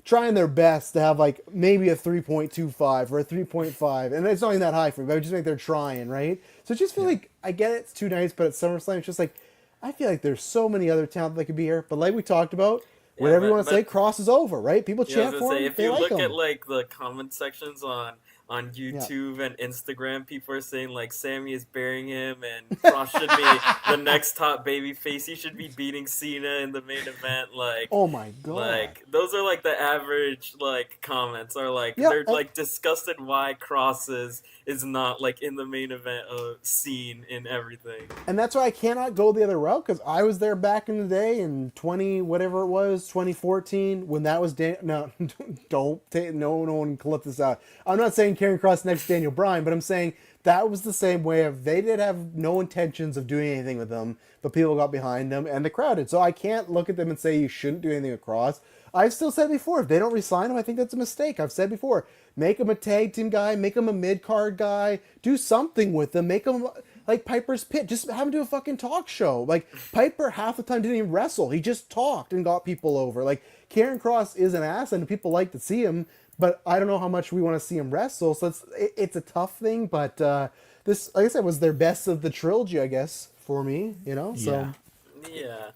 trying their best to have, like, maybe a 3.25 or a 3.5. And it's not even that high for me, but I just think they're trying, right? So I just feel like, I get it, it's 2 nights, but at SummerSlam, it's just like, I feel like there's so many other talent that could be here. But like we talked about, whatever you want to say, Kross is over, right? People chant for him. If you look at, like, the comment sections on YouTube and Instagram, people are saying, like, Sammy is burying him and Kross should be the next top babyface. He should be beating Cena in the main event. Like, oh my god, like, those are, like, the average, like, comments are, like, they're, like, disgusted why Kross is not, like, in the main event scene in everything. And that's why I cannot go the other route, because I was there back in the day in 2014, when that was no one clip this out. I'm not saying Karrion Kross next to Daniel Bryan, but I'm saying that was the same way of, they did have no intentions of doing anything with them, but people got behind them and they crowded. So I can't look at them and say you shouldn't do anything with Kross. I've still said before, if they don't re-sign him, I think that's a mistake. I've said before, make him a tag team guy, make him a mid-card guy, do something with him, make him like Piper's Pit, just have him do a fucking talk show. Like, Piper half the time didn't even wrestle, he just talked and got people over. Like, Karrion Kross is an ass and people like to see him, but I don't know how much we want to see him wrestle, so it's a tough thing, but this, like I said, was their best of the trilogy, I guess, for me, you know, so. Yeah.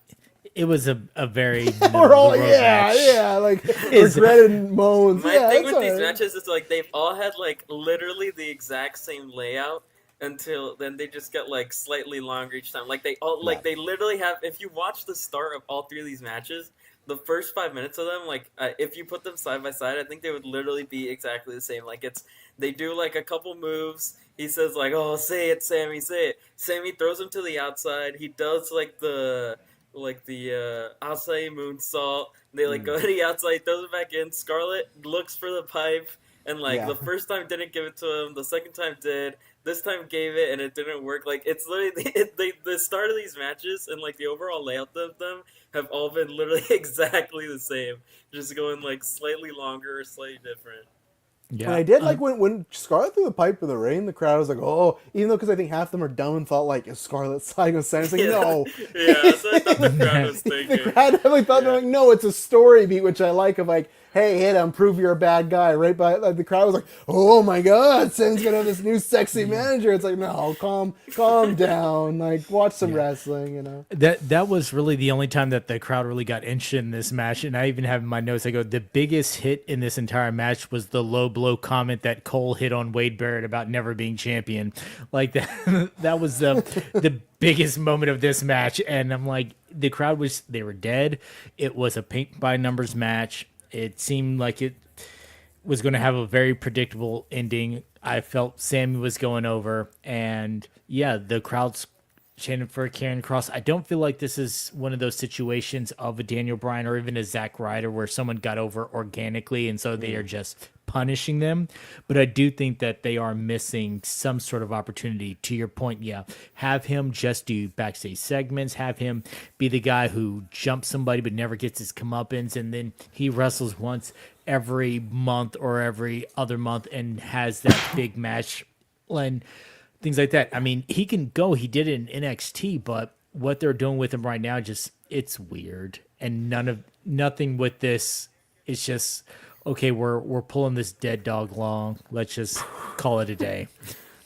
It was a very we're all, match. like, regretted moans. My thing with these matches is, like, they've all had, like, literally the exact same layout until then they just get, like, slightly longer each time. Like, they all, like, they literally have, if you watch the start of all 3 of these matches, the first 5 minutes of them, like, if you put them side by side, I think they would literally be exactly the same. Like, they do, like, a couple moves. He says, like, oh, say it, Sammy, say it. Sammy throws him to the outside. He does, like, the Asai moonsault. They, like, go to the outside, throws it back in. Scarlett looks for the pipe, and, like, the first time didn't give it to him. The second time did. This time gave it, and it didn't work. Like, it's literally, the start of these matches and, like, the overall layout of them have all been literally exactly the same. Just going, like, slightly longer or slightly different. Yeah. And I did like when Scarlett threw the pipe in the ring, the crowd was like, oh, even though, because I think half of them are dumb and thought, like, is Scarlett side going to send? It's like, no. Yeah, that's what I thought the crowd was thinking. The crowd definitely thought, they're like, no, it's a story beat, which I like, of like, hey, hit him, prove you're a bad guy, right? But like, the crowd was like, oh my god, Sam's gonna have this new sexy manager. It's like, no, calm down, like watch some wrestling, you know. That was really the only time that the crowd really got interested in this match. And I even have in my notes, I go, the biggest hit in this entire match was the low blow comment that Cole hit on Wade Barrett about never being champion. Like that, that was the biggest moment of this match. And I'm like, the crowd they were dead. It was a paint by numbers match. It seemed like it was going to have a very predictable ending. I felt Sammy was going over, and yeah, the crowd's chanting for Karrion Kross. I don't feel like this is one of those situations of a Daniel Bryan or even a Zack Ryder where someone got over organically, and so they are just punishing them. But I do think that they are missing some sort of opportunity. To your point, yeah, have him just do backstage segments, have him be the guy who jumps somebody but never gets his comeuppance, and then he wrestles once every month or every other month and has that big match and things like that. I mean, he can go. He did it in NXT, but what they're doing with him right now, just it's weird. And nothing with this. It's just okay. We're pulling this dead dog along. Let's just call it a day.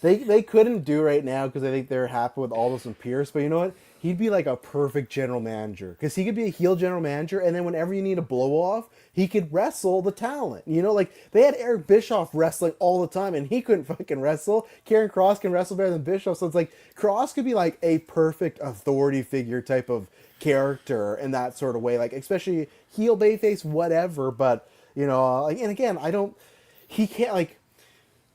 They couldn't do right now because I think they're happy with Aldous and Pierce. But you know what? He'd be like a perfect general manager because he could be a heel general manager, and then whenever you need a blow off, he could wrestle the talent. You know, like they had Eric Bischoff wrestling all the time, and he couldn't fucking wrestle. Karrion Kross can wrestle better than Bischoff, so it's like Kross could be like a perfect authority figure type of character in that sort of way, like especially heel, bayface, whatever. But you know, and again, he can't like.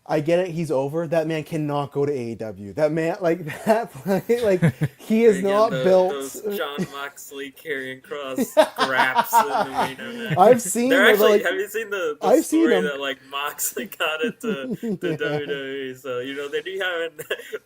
I get it. He's over. That man cannot go to AEW. That man, like that, like he is not built. Those John Moxley, Karrion Kross scraps in the main event. I've seen. They're actually. Like, have you seen the I've story seen that like Moxley got into the WWE? So you know they do having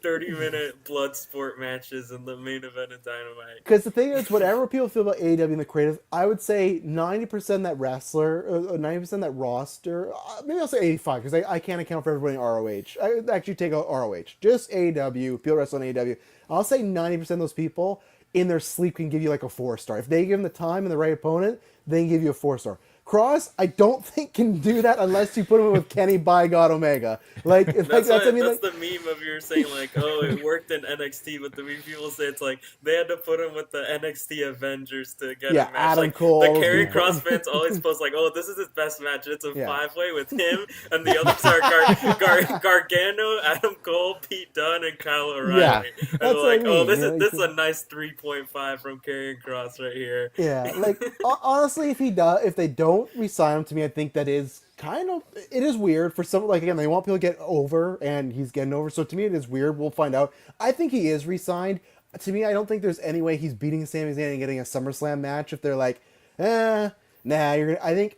30-minute blood sport matches in the main event of Dynamite. Because the thing is, whatever people feel about AEW and the creative, I would say 90% that wrestler, 90% that roster. Maybe I'll say 85 because I can't account for everybody. ROH. I would actually take out ROH. Just AEW. People wrestle on AEW. I'll say 90% of those people in their sleep can give you like a 4-star. If they give them the time and the right opponent, they can give you a 4-star. Kross, I don't think can do that unless you put him with Kenny by God Omega. Like that's the meme of you saying like, oh, it worked in NXT, but the meme people say it's like they had to put him with the NXT Avengers to get a match. Adam like, Cole. The Karrion Kross fans always post like, oh, this is his best match. It's a 5-way with him, and the others are Gargano, Adam Cole, Pete Dunne, and Kyle O'Reilly. Yeah, and that's like, what I mean. this is a nice 3.5 from Karrion Kross right here. Yeah, like honestly, if they don't re-sign him, to me, I think that is it is weird for some, like again, they want people to get over and he's getting over, so to me it is weird. We'll find out. I think he is re-signed. To me, I don't think there's any way he's beating Sami Zayn and getting a SummerSlam match if they're like, nah, I think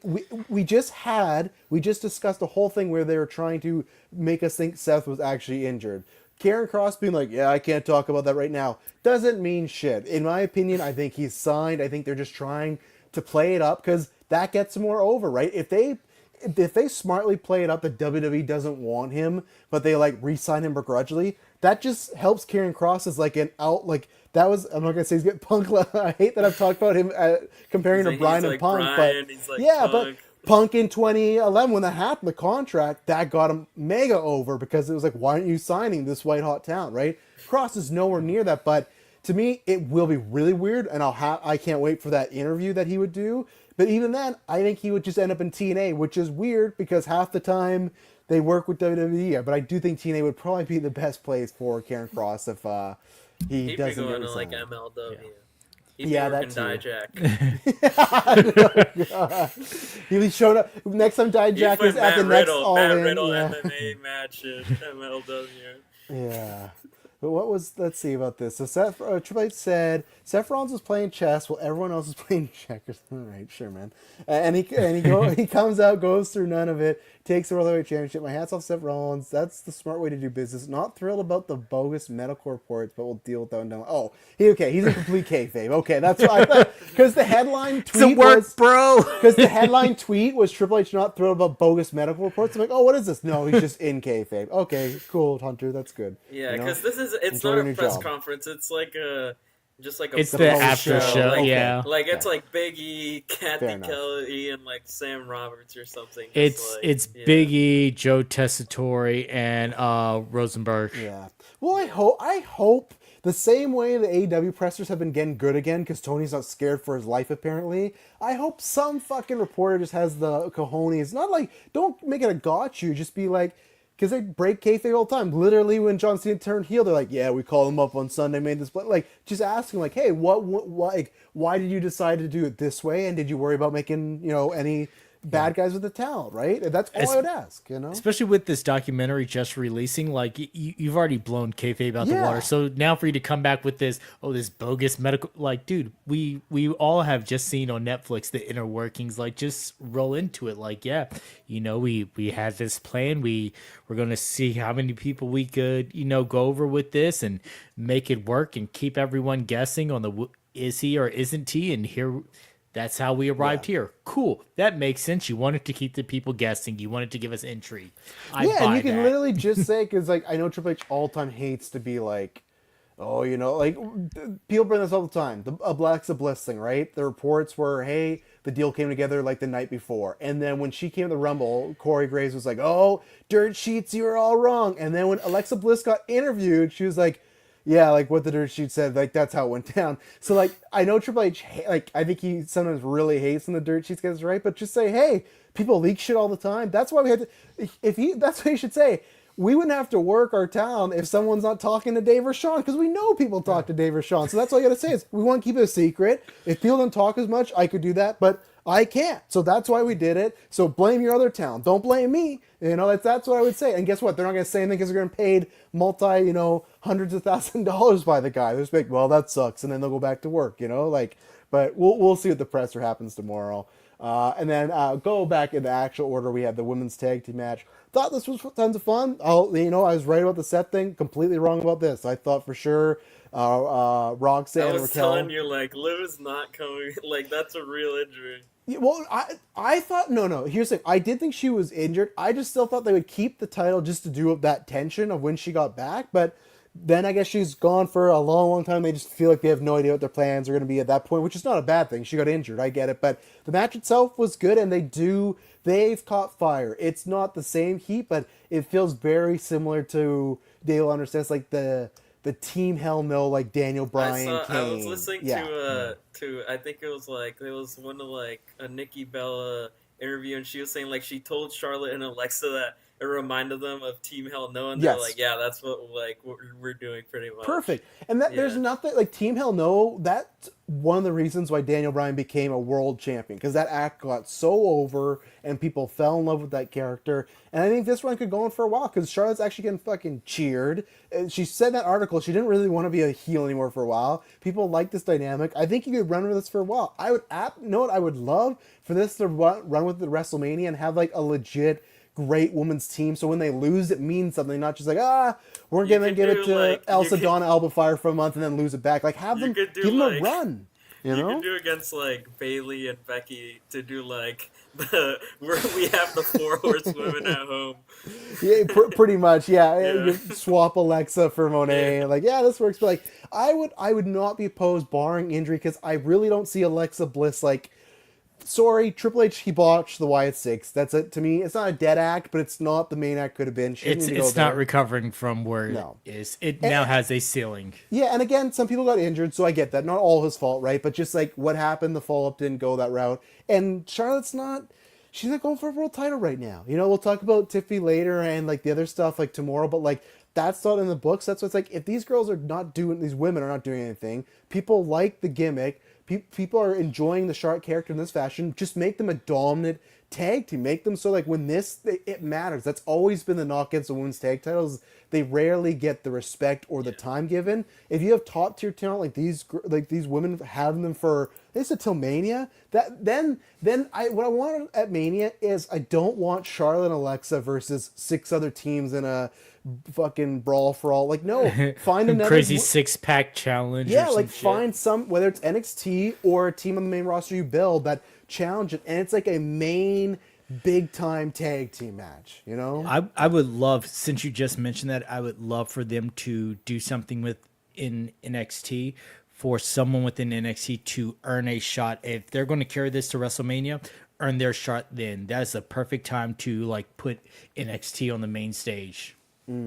we just discussed the whole thing where they were trying to make us think Seth was actually injured. Karrion Kross being like, yeah, I can't talk about that right now, doesn't mean shit. In my opinion, I think he's signed. I think they're just trying to play it up because that gets him more over, right? If they smartly play it up that WWE doesn't want him, but they like re-sign him begrudgingly, that just helps Karrion Kross as like an out, like that was, I'm not gonna say he's getting Punk. I hate that I've talked about him comparing to Bryan and Punk, Brian, but yeah, Punk. But Punk in 2011 when that happened, the contract, that got him mega over because it was like, why aren't you signing this white hot talent, right? Kross is nowhere near that, but to me, it will be really weird, and I can't wait for that interview that he would do. But even then, I think he would just end up in TNA, which is weird because half the time they work with WWE. But I do think TNA would probably be the best place for Karrion Kross if he doesn't get to signed. like MLW. Yeah. He'd be working Dijak. He'll be showing up next time Dijak is at the next All In. Matt Riddle MMA match in MLW. Yeah. But let's see about this. So Triple H said Seth Rollins is playing chess while everyone else is playing checkers. All right, sure, man. And he comes out, goes through none of it, takes the World Heavyweight Championship. My hat's off Seth Rollins. That's the smart way to do business. Not thrilled about the bogus medical reports, but we'll deal with that one down. Oh, he's a complete kayfabe. Okay, that's why. Because the headline tweet because the headline tweet was Triple H not thrilled about bogus medical reports. I'm like, oh, what is this? No, he's just in kayfabe. Okay, cool, Hunter. That's good. Yeah, because it's not a press conference. It's like just like a It's The the post-show. after show, Okay. yeah. Like it's Okay. like Big E, Fair Kathy enough. Kelly, and like Sam Roberts or something. Just It's like, it's yeah. Big E, Joe Tessitore, and Rosenberg. Yeah. Well, I hope the same way the AEW pressers have been getting good again because Tony's not scared for his life apparently. I hope some fucking reporter just has the cojones. Not like don't make it a got you. Just be like. Because they break kayfabe all the time. Literally, when John Cena turned heel, they're like, "Yeah, we called him up on Sunday, made this." But like, just asking, like, "Hey, what, like, why did you decide to do it this way? And did you worry about making, any bad guys with the talent, right?" That's all I would ask, Especially with this documentary just releasing, like you've already blown kayfabe out the Yeah. water. So now for you to come back with this bogus medical, like, dude, we all have just seen on Netflix the inner workings. Like, just roll into it. Like, yeah, we had this plan. We're gonna see how many people we could go over with this and make it work and keep everyone guessing on the is he or isn't he, and here. That's how we arrived here. Cool. That makes sense. You wanted to keep the people guessing. You wanted to give us intrigue. I yeah, buy and you can that. literally just say because like I know Triple H all the time hates to be like, oh, like people bring this all the time. The Alexa Bliss thing, right? The reports were, hey, the deal came together like the night before, and then when she came to the Rumble, Corey Graves was like, oh, dirt sheets, you were all wrong. And then when Alexa Bliss got interviewed, she was like, yeah, like what the dirt sheet said, like that's how it went down. So like I know Triple H, like I think he sometimes really hates when the dirt sheets gets right, but just say, hey, people leak shit all the time. That's why we had to. That's what you should say. We wouldn't have to work our town if someone's not talking to Dave or Sean because we know people talk to Dave or Sean. So that's all you got to say is we want to keep it a secret. If people don't talk as much, I could do that, but I can't. So that's why we did it. So blame your other town. Don't blame me. That's what I would say. And guess what? They're not going to say anything because they're going to paid hundreds of $1,000s by the guy. They're just like, well, that sucks, and then they'll go back to work. But we'll see what the presser happens tomorrow. And then go back in the actual order. We had the women's tag team match. Thought this was tons of fun. I was right about the Seth thing. Completely wrong about this. I thought for sure Roxanne I and was Raquel. telling you, like, Liv is not coming. Like, that's a real injury. Yeah, well, I thought no. Here's the thing. I did think she was injured. I just still thought they would keep the title just to do up that tension of when she got back. But then I guess she's gone for a long, long time. They just feel like they have no idea what their plans are going to be at that point, which is not a bad thing. She got injured. I get it. But the match itself was good, and they've caught fire. It's not the same heat, but it feels very similar to Dale understands like the Team Hell No, like Daniel Bryan, Kane. I was listening to I think it was one of like a Nikki Bella interview, and she was saying like she told Charlotte and Alexa that it reminded them of Team Hell No, and they're like, yeah, that's what we're doing pretty much. Perfect. And there's nothing like Team Hell No. That's one of the reasons why Daniel Bryan became a world champion because that act got so over and people fell in love with that character. And I think this one could go on for a while because Charlotte's actually getting fucking cheered. And she said in that article she didn't really want to be a heel anymore for a while. People like this dynamic. I think you could run with this for a while. I would love for this to run with the WrestleMania and have like a legit great women's team, so when they lose, it means something, not just like, we're gonna give it to Elsa Donna Alba Fire for a month and then lose it back. Like, have them, give them a run. You could do against like Bailey and Becky to do like we have the 4 horsewomen at home. Yeah, pretty much. Yeah. Swap Alexa for Monet. Yeah. Like, yeah, this works. But like, I would not be opposed barring injury because I really don't see Alexa Bliss like. Sorry, Triple H, he botched the Wyatt Six. That's it to me. It's not a dead act, but it's not the main act could have been. It's not recovering from where it is. It now has a ceiling. Yeah, and again, some people got injured, so I get that. Not all his fault, right? But just like what happened, the follow-up didn't go that route. And Charlotte's she's not going for a world title right now. We'll talk about Tiffy later and like the other stuff like tomorrow, but like that's not in the books. That's what's like, if these women are not doing anything, people like the gimmick, people are enjoying the Charlotte character in this fashion, just make them a dominant tag team. Make them so like when it matters. That's always been the knock against the women's tag titles. They rarely get the respect or the time given. If you have top tier talent like these women, having them for till Mania, then what I want at Mania is I don't want Charlotte and Alexa versus 6 other teams in a fucking brawl for all. Like, no, find another crazy 6-pack challenge. Yeah, like find some, whether it's NXT or a team on the main roster you build that challenge it, and it's like a main big time tag team match. I would love, since you just mentioned that, I would love for them to do something in NXT for someone within NXT to earn a shot. If they're going to carry this to WrestleMania, earn their shot then. That's the perfect time to like put NXT on the main stage. Yeah.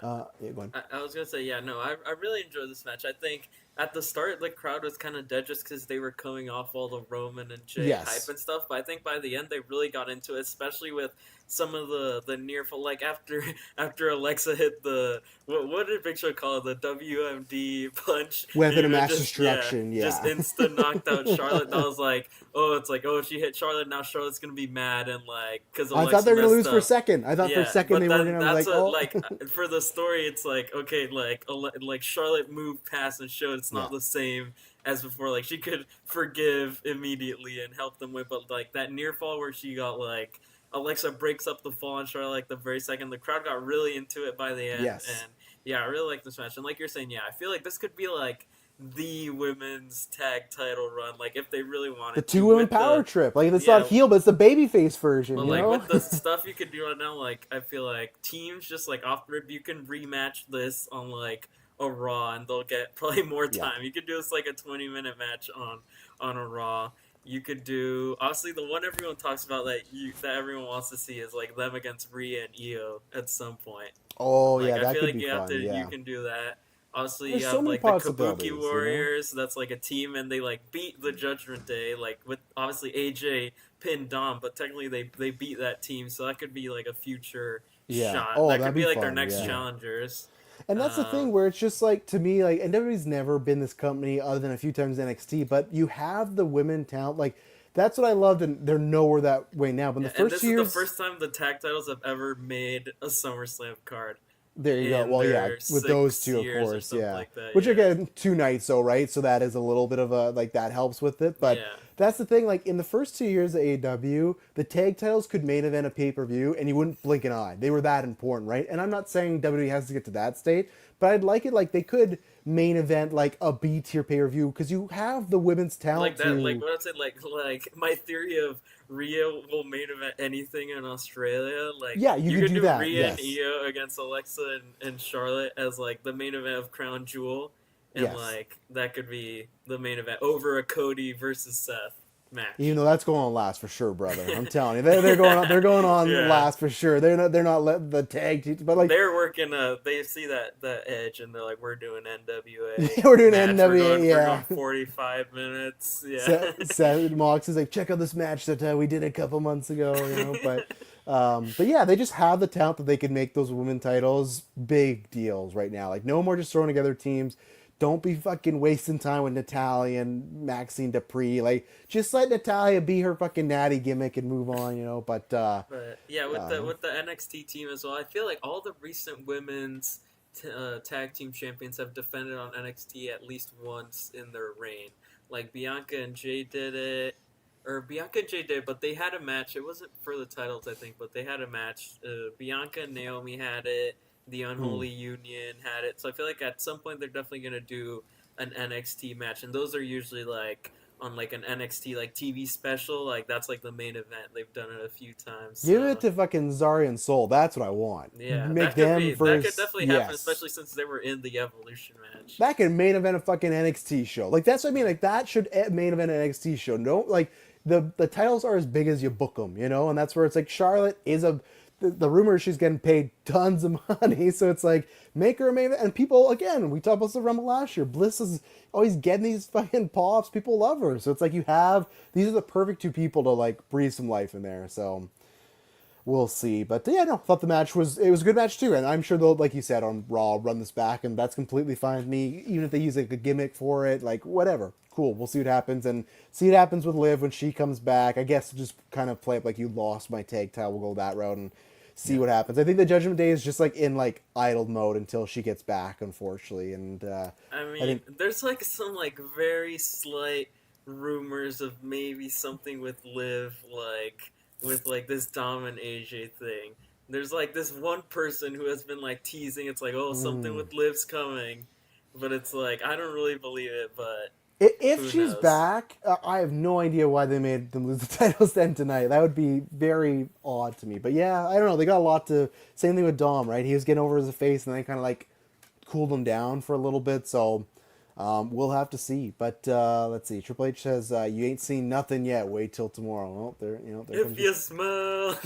Yeah, go on. I was gonna say, yeah, no, I really enjoyed this match. I think at the start the crowd was kind of dead just because they were coming off all the Roman and Jay Yes. hype and stuff. But I think by the end they really got into it, especially with some of the near fall. Like after Alexa hit the what did Big Show call it, the WMD punch? Weapon of know, mass just- destruction, yeah. just instant knocked out Charlotte. That was like, oh, she hit Charlotte. Now Charlotte's gonna be mad and like because I thought they were gonna lose for a second. I thought for a second they were gonna be like, oh. like for the story, it's like okay, like Charlotte moved past and showed it's not the same as before. Like she could forgive immediately and help them win, but like that near fall where she got like Alexa breaks up the fall on Charlotte like the very second, the crowd got really into it by the end. Yes. And yeah, I really like this match. And like you're saying, yeah, I feel like this could be like the women's tag title run, like if they really wanted the to, two women with power trip. Like it's yeah. not heel, but it's the babyface version. But you like know? with the stuff you could do right now, like I feel like teams just like off the rip, you can rematch this on like a Raw, and they'll get probably more time. You could do this like a 20-minute match on a Raw. You could do obviously the one everyone talks about that everyone wants to see is like them against Rhea and Io at some point. Oh Like, yeah, I that feel could like be you fun. have to, yeah. you can do that. Obviously, There's you so have many like the possibilities, Kabuki Warriors. That's like a team, and they like beat the Judgment Day. Like with obviously AJ pinned Dom, but technically they beat that team, so that could be like a future shot. Oh, that that'd could be like fun. their next yeah. challengers. And that's the thing where it's just like, to me, like, and WWE's never been this company other than a few times NXT, but you have the women talent. Like, that's what I loved, and they're nowhere that way now. But in the and first this years, is the first time the tag titles have ever made a SummerSlam card. there you go. in Well, yeah, their with those 6 two, of years or course, something yeah. like that, Which yeah. again, 2 nights, though, right? So that is a little bit of a like that helps with it. But Yeah. that's the thing. Like in the first 2 years of AEW, the tag titles could main event a pay-per-view, and you wouldn't blink an eye. They were that important, right? And I'm not saying WWE has to get to that state, but I'd like it like they could main event like a B tier pay-per-view because you have the women's talent Like that, to... like what I'd say, like my theory of Rhea will main event anything in Australia. Like Yeah, you could could do that, Rhea yes. and Io against Alexa and Charlotte as like the main event of Crown Jewel, and Yes. like that could be the main event over a Cody versus Seth match. Even though that's going on last for sure, brother. I'm telling you, they're going on Yeah. last for sure. They're not letting the tag team, but like They're working. They see that edge, and they're like, "We're doing NWA. We're doing match. NWA, We're yeah. going 45 minutes. Yeah, Seth Mox is like, check out this match that we did a couple months ago, you know. But yeah, they just have the talent that they can make those women titles big deals right now. Like no more just throwing together teams. Don't be fucking wasting time with Natalia and Maxine Dupree. Like, just let Natalia be her fucking natty gimmick and move on, you know. But But yeah, with the NXT team as well, I feel like all the recent women's tag team champions have defended on NXT at least once in their reign. Like Bianca and Jay did it, or Bianca and Jay did, but they had a match. It wasn't for the titles, I think, but they had a match. Bianca and Naomi had it. The Unholy Union had it. So I feel like at some point they're definitely gonna do an NXT match, and those are usually like on like an NXT like TV special. Like that's like the main event. They've done it a few times. give so. it to fucking Zarya and Soul. That's what I want. Yeah, Make that could them be, first. that could definitely happen, yes. especially since they were in the Evolution match. That could main event a fucking NXT show. Like that's what I mean. Like that should main event an NXT show. No, like the titles are as big as you book them, you know. And that's where it's like Charlotte is the rumor is she's getting paid tons of money, so it's like make her a main event. And people, again, we talked about the Rumble last year. Bliss is always getting these fucking pops. People love her, so it's like you have these are the perfect two people to like breathe some life in there. So we'll see. But yeah, no, thought the match was a good match too, and I'm sure they'll, like you said, on Raw run this back, and that's completely fine with me. Even if they use like a gimmick for it, like whatever. Cool, we'll see what happens, and see what happens with Liv when she comes back. I guess just kind of play up like you lost my tag title. We'll go that route and see what happens. I think the Judgment Day is just like in like idle mode until she gets back, unfortunately. And I mean, there's like some like very slight rumors of maybe something with Liv, like with like this Dom and AJ thing. There's like this one person who has been like teasing. It's like, oh, something with Liv's coming, but it's like I don't really believe it. But if who she's knows? back, I have no idea why they made them lose the titles then tonight. That would be very odd to me. But yeah, I don't know. They got a lot to... Same thing with Dom, right? He was getting over as a face, and they kind of like cooled him down for a little bit. So We'll have to see. But let's see. Triple H says you ain't seen nothing yet. Wait till tomorrow. Well, there If you smell.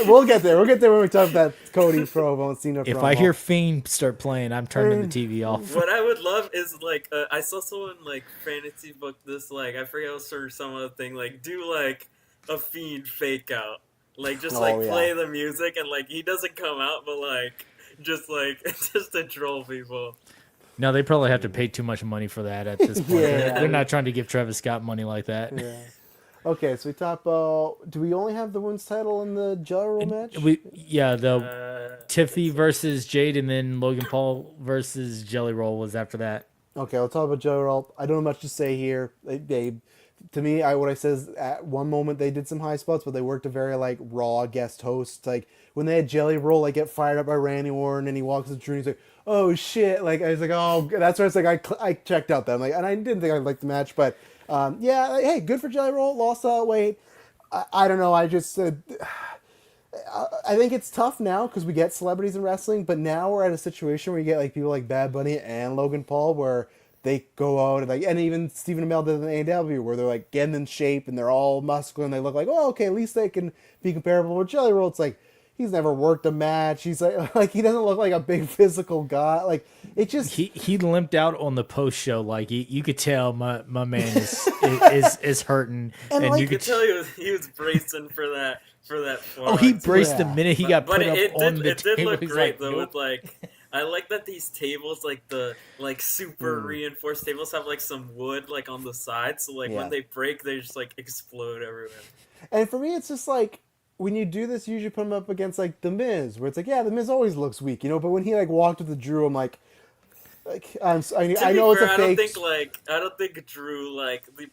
we'll get there. We'll get there when we talk about Cody promo and Cena promo. If I hear Fiend start playing, I'm turning the TV off. What I would love is like I saw someone like fantasy book this, like I forget what sort of some other thing, like do like a Fiend fake out, like just play the music and like he doesn't come out, but like just to troll people. No, they probably have to pay too much money for that at this point. They're not trying to give Travis Scott money like that. Yeah. Okay, so we talk about. Do we only have the women's title in the Jelly Roll match? The Tiffy versus Jade, and then Logan Paul versus Jelly Roll was after that. Okay, we'll talk about Jelly Roll. I don't have much to say here. To me, what I said is at one moment they did some high spots, but they worked a very like raw guest host. Like when they had Jelly Roll like get fired up by Randy Orton, and he walks to Drew, and he's like, "Oh shit!" Like I was like, "Oh," that's where it's like I checked out. Then like, and I didn't think I liked the match, but. Hey, good for Jelly Roll. Lost weight. I don't know. I just I think it's tough now because we get celebrities in wrestling, but now we're at a situation where you get like people like Bad Bunny and Logan Paul where they go out and like, and even Stephen Amell did in AEW where they're like getting in shape and they're all muscular and they look like, oh, okay, at least they can be comparable with Jelly Roll. It's like he's never worked a match. He's like he doesn't look like a big physical guy. Like it just he limped out on the post show. Like you could tell my man is hurting, and like, you could tell he was bracing for that. Oh, he braced the minute he got put up on the table. It did look great like, though. nope. With like, I like that these tables, like the super reinforced tables, have like some wood like on the side, so like when they break, they just like explode everywhere. And for me, it's just like. When you do this, you usually put him up against like The Miz, where it's like, yeah, The Miz always looks weak, But when he like walked with the Drew, I'm like I know it's a fake. I don't think Drew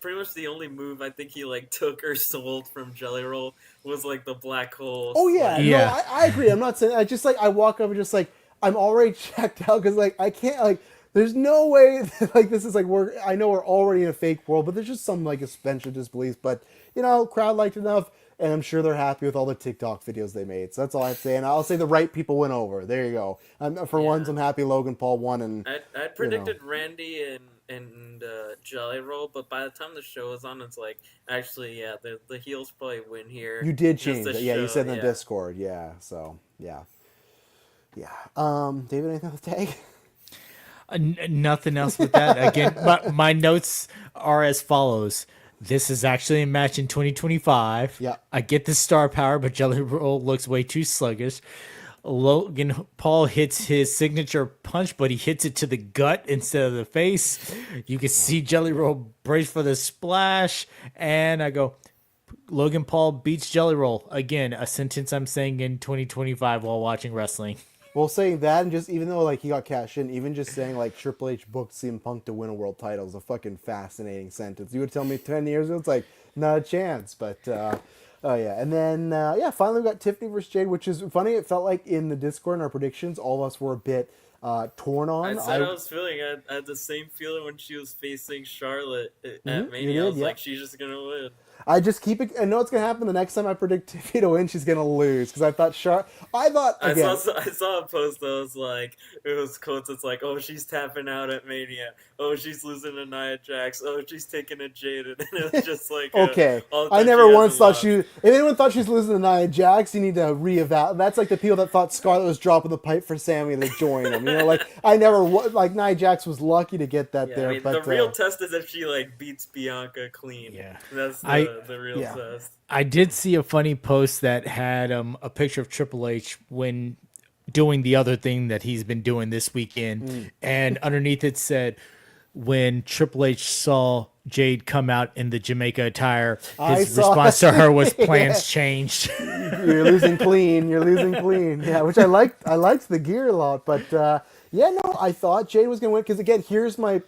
pretty much the only move I think he like took or sold from Jelly Roll was like the black hole. Oh yeah, no, I agree. I'm not saying I just like I walk up and just like I'm already checked out because like I can't like. There's no way that, like this is like I know we're already in a fake world, but there's just some like suspension of disbelief. But crowd liked enough. And I'm sure they're happy with all the TikTok videos they made. So that's all I'd say. And I'll say the right people went over. There you go. Once, I'm happy Logan Paul won. And I predicted Randy and Jelly Roll, but by the time the show was on, it's like, actually, yeah, the heels probably win here. You did change it. Yeah, you said in the Discord. Yeah, so, yeah. Yeah. David, anything to tag? Nothing else with that. Again, my notes are as follows. This is actually a match in 2025. Yeah. I get the star power, but Jelly Roll looks way too sluggish. Logan Paul hits his signature punch, but he hits it to the gut instead of the face. You can see Jelly Roll brace for the splash. And I go, Logan Paul beats Jelly Roll. Again, a sentence I'm saying in 2025 while watching wrestling. Well, saying that and just even though like he got cashed in, even just saying like Triple H booked CM Punk to win a world title is a fucking fascinating sentence. You would tell me 10 years ago, it's like not a chance. But oh yeah, and then finally we got Tiffany versus Jade, which is funny. It felt like in the Discord and our predictions, all of us were a bit torn on. I said I was feeling. I had the same feeling when she was facing Charlotte at Mania. I was like, she's just gonna win. I just keep it. I know it's gonna happen the next time I predict Tiffany to win. She's gonna lose because I thought again. I saw a post that was like it was quotes. It's like, oh, she's tapping out at Mania. Oh, she's losing to Nia Jax. Oh, she's taking a Jade. And it was just like okay. I never once thought she. If anyone thought she's losing to Nia Jax, you need to reevaluate. That's like the people that thought Scarlett was dropping the pipe for Sammy to join them. Like I never like Nia Jax was lucky to get that there. I mean, but the real test is if she like beats Bianca clean. Yeah, that's the real test. I did see a funny post that had a picture of Triple H when doing the other thing that he's been doing this weekend, and underneath it said, when Triple H saw Jade come out in the Jamaica attire, his response to her was plans changed. You're losing clean. Yeah, which I liked. I liked the gear a lot, but I thought Jade was going to win because again, here's my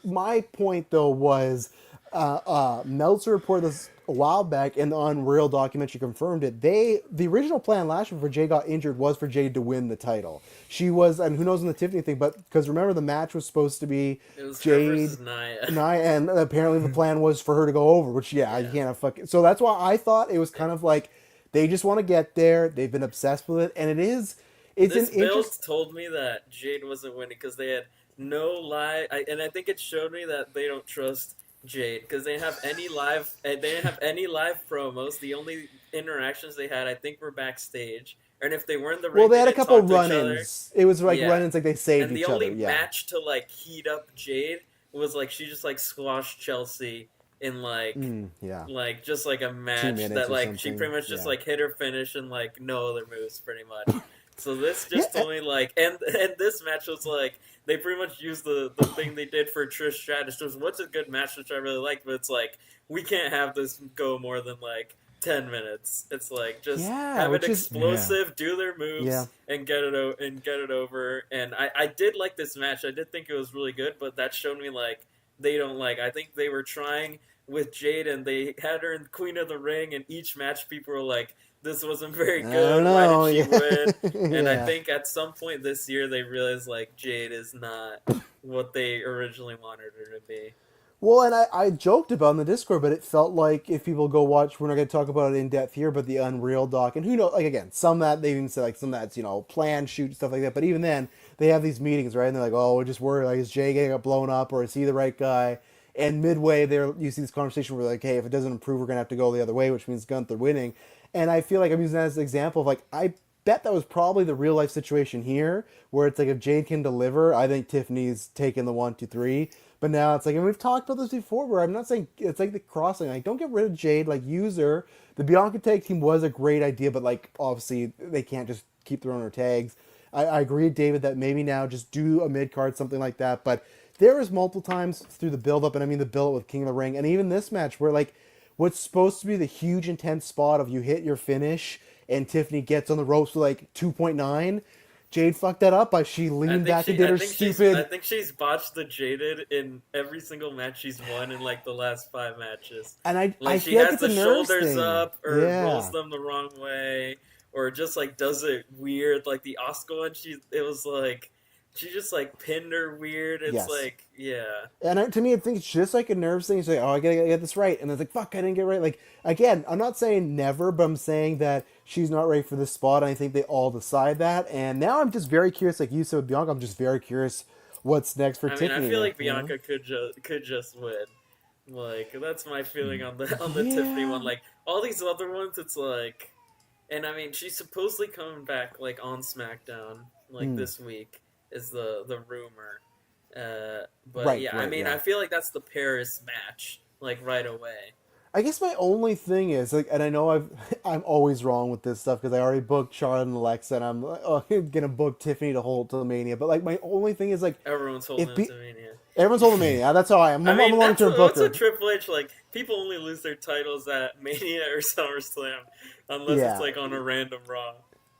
point though was Meltzer reported this a while back, and the Unreal documentary confirmed it. The original plan last year before Jade got injured was for Jade to win the title. She was, and who knows in the Tiffany thing, but because remember the match was supposed to be Jade, Nia, and apparently the plan was for her to go over, which I can't have fucking. So that's why I thought it was kind of like they just want to get there. They've been obsessed with it, and it is. It's this an interest. told me that Jade wasn't winning because they had no live, and I think it showed me that they don't trust Jade because they didn't have any live promos. The only interactions they had, I think, were backstage, and if they were in the Well, ring, they they had a didn't couple talk to each other. run-ins. It was like Yeah, run-ins, like they saved and the each other. only Yeah. match to like heat up Jade was like she just like squashed Chelsea in Yeah. just like a 2 minutes match that or like she something. pretty much just Yeah. like hit her finish and like no other moves pretty much. So this Yeah. just told me like and this match was like they pretty much used the thing they did for Trish Stratus, was what's a good match which I really liked, but it's like we can't have this go more than like 10 minutes. It's like just Yeah, have it which is explosive, do their yeah. moves, and get it over. And I did like this match. I did think it was really good, but that showed me like they don't like. I think they were trying with Jade, and they had her in Queen of the Ring, and each match people were like, "This wasn't very I don't good. Why know. did she win?" Yeah. And I Yeah. think at some point this year they realized like Jade is not what they originally wanted her to be. Well, and I joked about it in the Discord, but it felt like if people go watch, we're not going to talk about it in depth here, but the Unreal doc, and who knows, like again, some that they even say like some that's planned shoot stuff like that. But even then, they have these meetings, right? And they're like, oh, we're just worried, like is Jay getting blown up, or is he the right guy? And midway, there you see this conversation where like, hey, if it doesn't improve, we're gonna have to go the other way, which means Gunther winning. And I feel like I'm using that as an example of like I bet that was probably the real life situation here, where it's like if Jade can deliver, I think Tiffany's taking the 1, 2, 3. But now it's like, and we've talked about this before, where I'm not saying it's like the crossing, like don't get rid of Jade, like use her. The Bianca tag team was a great idea, but like obviously they can't just keep throwing her tags. I agree, David, that maybe now just do a mid card, something like that. But there was multiple times through the build up, and I mean the build up with King of the Ring, and even this match where like what's supposed to be the huge intense spot of you hit your finish and Tiffany gets on the ropes with like 2.9. Jade fucked that up by she leaned back and did her I stupid. think she's botched the Jaded in every single match she's won in like the last 5 matches. And I Like she feel like has it's a the nerves shoulders thing. up, or Yeah. rolls them the wrong way, or just like does it weird. Like the Asuka one, it was like she just like pinned her weird. It's Yes. like yeah. And to me, I think it's just like a nerves thing. It's like, oh, I gotta get this right. And it's like, fuck, I didn't get it right. Like, again, I'm not saying never, but I'm saying that she's not ready for this spot. And I think they all decide that. And now I'm just very curious, like you said with Bianca, I'm just very curious what's next for I mean, Tiffany. I feel like you know? Bianca could just win. Like that's my feeling on the Yeah. Tiffany one. Like all these other ones, it's like, and I mean, she's supposedly coming back like on SmackDown like this week is the rumor. But Right, yeah, right, I mean, yeah. I feel like that's the Paris match like right away. I guess my only thing is like, and I know I'm always wrong with this stuff because I already booked Charlotte and Alexa, and I'm gonna book Tiffany to hold till Mania. But like, my only thing is like, Everyone's holding it to Mania. everyone's holding Mania. That's how I am. I I'm a mean, long-term what's booker. a Triple H like? People only lose their titles at Mania or SummerSlam, unless Yeah. it's like on a random Raw.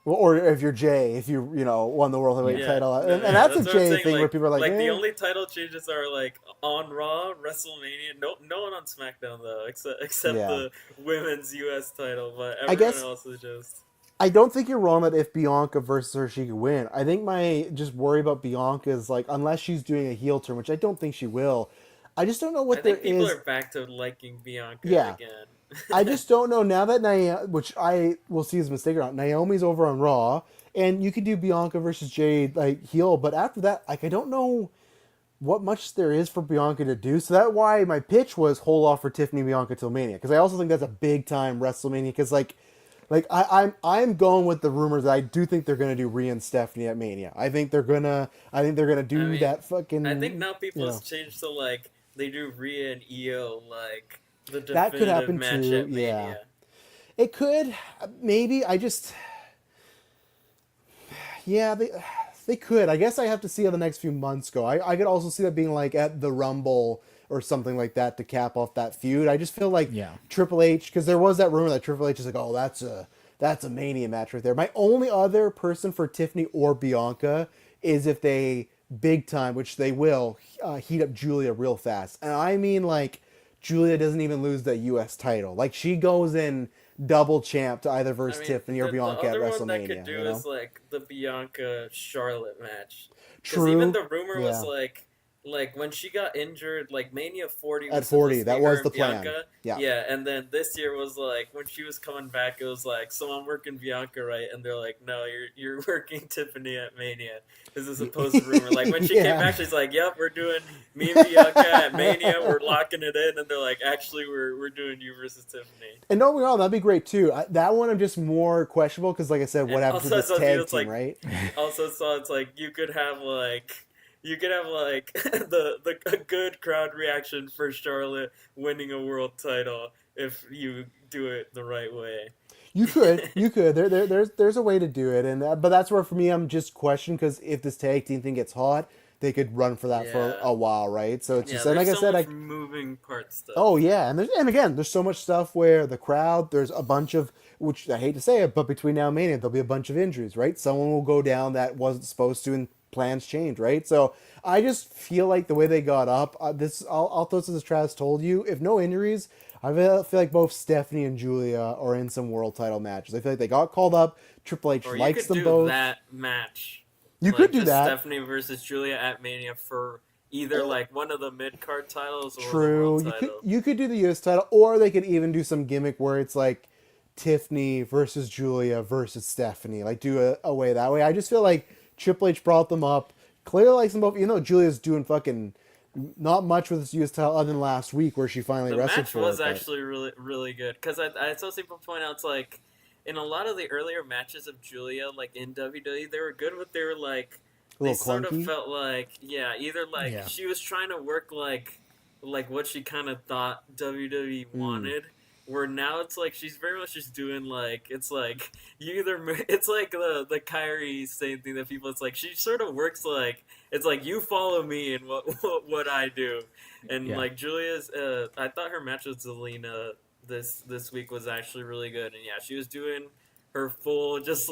Well, or if you're Jay, if you won the World Heavyweight title, and that's a what I'm Jay saying, thing where people are like, the eh. only title changes are like on Raw, WrestleMania. No one on SmackDown though, except Yeah. the women's U.S. title. But I everyone guess- else is just. I don't think you're wrong that if Bianca versus her, she could win. I think my just worry about Bianca is like, unless she's doing a heel turn, which I don't think she will. I just don't know what I think there people is. are back to liking Bianca Yeah. again. I just don't know now that which I will see as a mistake or not. Naomi's over on Raw, and you could do Bianca versus Jade like heel, but after that, like I don't know what much there is for Bianca to do. So that's why my pitch was hold off for Tiffany Bianca till Mania, because I also think that's a big time WrestleMania. Because I'm going with the rumors that I do think they're gonna do Rhea and Stephanie at Mania. I think they're gonna do I mean, that fucking. I think now people you have changed to like they do Rhea and Io like the That could definitive happen match too, at Mania. yeah. It could, maybe. Yeah, they could. I guess I have to see how the next few months go. I could also see that being like at the Rumble or something like that to cap off that feud. I just feel like Yeah. Triple H, because there was that rumor that Triple H is like, oh, that's a Mania match right there. My only other person for Tiffany or Bianca is if they big time, which they will, heat up Julia real fast. And I mean like Julia doesn't even lose the U.S. title. Like she goes in double champ to either versus Tiffany or Bianca at The other WrestleMania. one that could do is like the Bianca Charlotte match. Because True. even the rumor was Yeah. like like when she got injured, like Mania 40 At was 40, supposed to that be was her the and plan. Bianca. Yeah. Yeah, and then this year was like when she was coming back, it was like, so I'm working Bianca, right? And they're like, no, you're working Tiffany at Mania. This is a supposed rumor. Like when she came Yeah. back, she's like, yep, we're doing me and Bianca at Mania. We're locking it in, and they're like, actually, we're doing you versus Tiffany. And don't get me wrong, that'd be great too. That one I'm just more questionable because, like I said, what And happened to also, this so tag it's team, like, right? also saw it's like you could have like the a good crowd reaction for Charlotte winning a world title if you do it the right way. You could. There's a way to do it, and but that's where for me I'm just questioning because if this tag team thing gets hot, they could run for that for Yeah, a while, right? So it's yeah. just, and There's like I so said, much moving part stuff. oh yeah, and again, there's so much stuff where the crowd, there's a bunch of, which I hate to say it, but between now and Mania, there'll be a bunch of injuries, right? Someone will go down that wasn't supposed to, and plans change, right? So I just feel like the way they got up, I'll throw this as Travis told you, if no injuries, feel like both Stephanie and Julia are in some world title matches. I feel like they got called up. Triple H Or you likes could them do both. that match, You could like do just that. Stephanie versus Julia at Mania for either like one of the mid card titles or the True. world title. You could do the US title, or they could even do some gimmick where it's like Tiffany versus Julia versus Stephanie. Like do a way that way. I just feel like Triple H brought them up. Clearly likes them both, even though Julia's doing fucking not much with this US title other than last week where she finally The wrestled match for was it. actually really good because I saw people point out it's like in a lot of the earlier matches of Julia like in WWE they were good but they were like A they little sort of clunky. felt like either like Yeah. she was trying to work like what she kind of thought WWE Mm. wanted. Where now it's like she's very much just doing like it's like you either it's like the Kyrie same thing that people it's like she sort of works like it's like you follow me and what I do and Yeah. like Julia's I thought her match with Zelina this week was actually really good and yeah she was doing her full just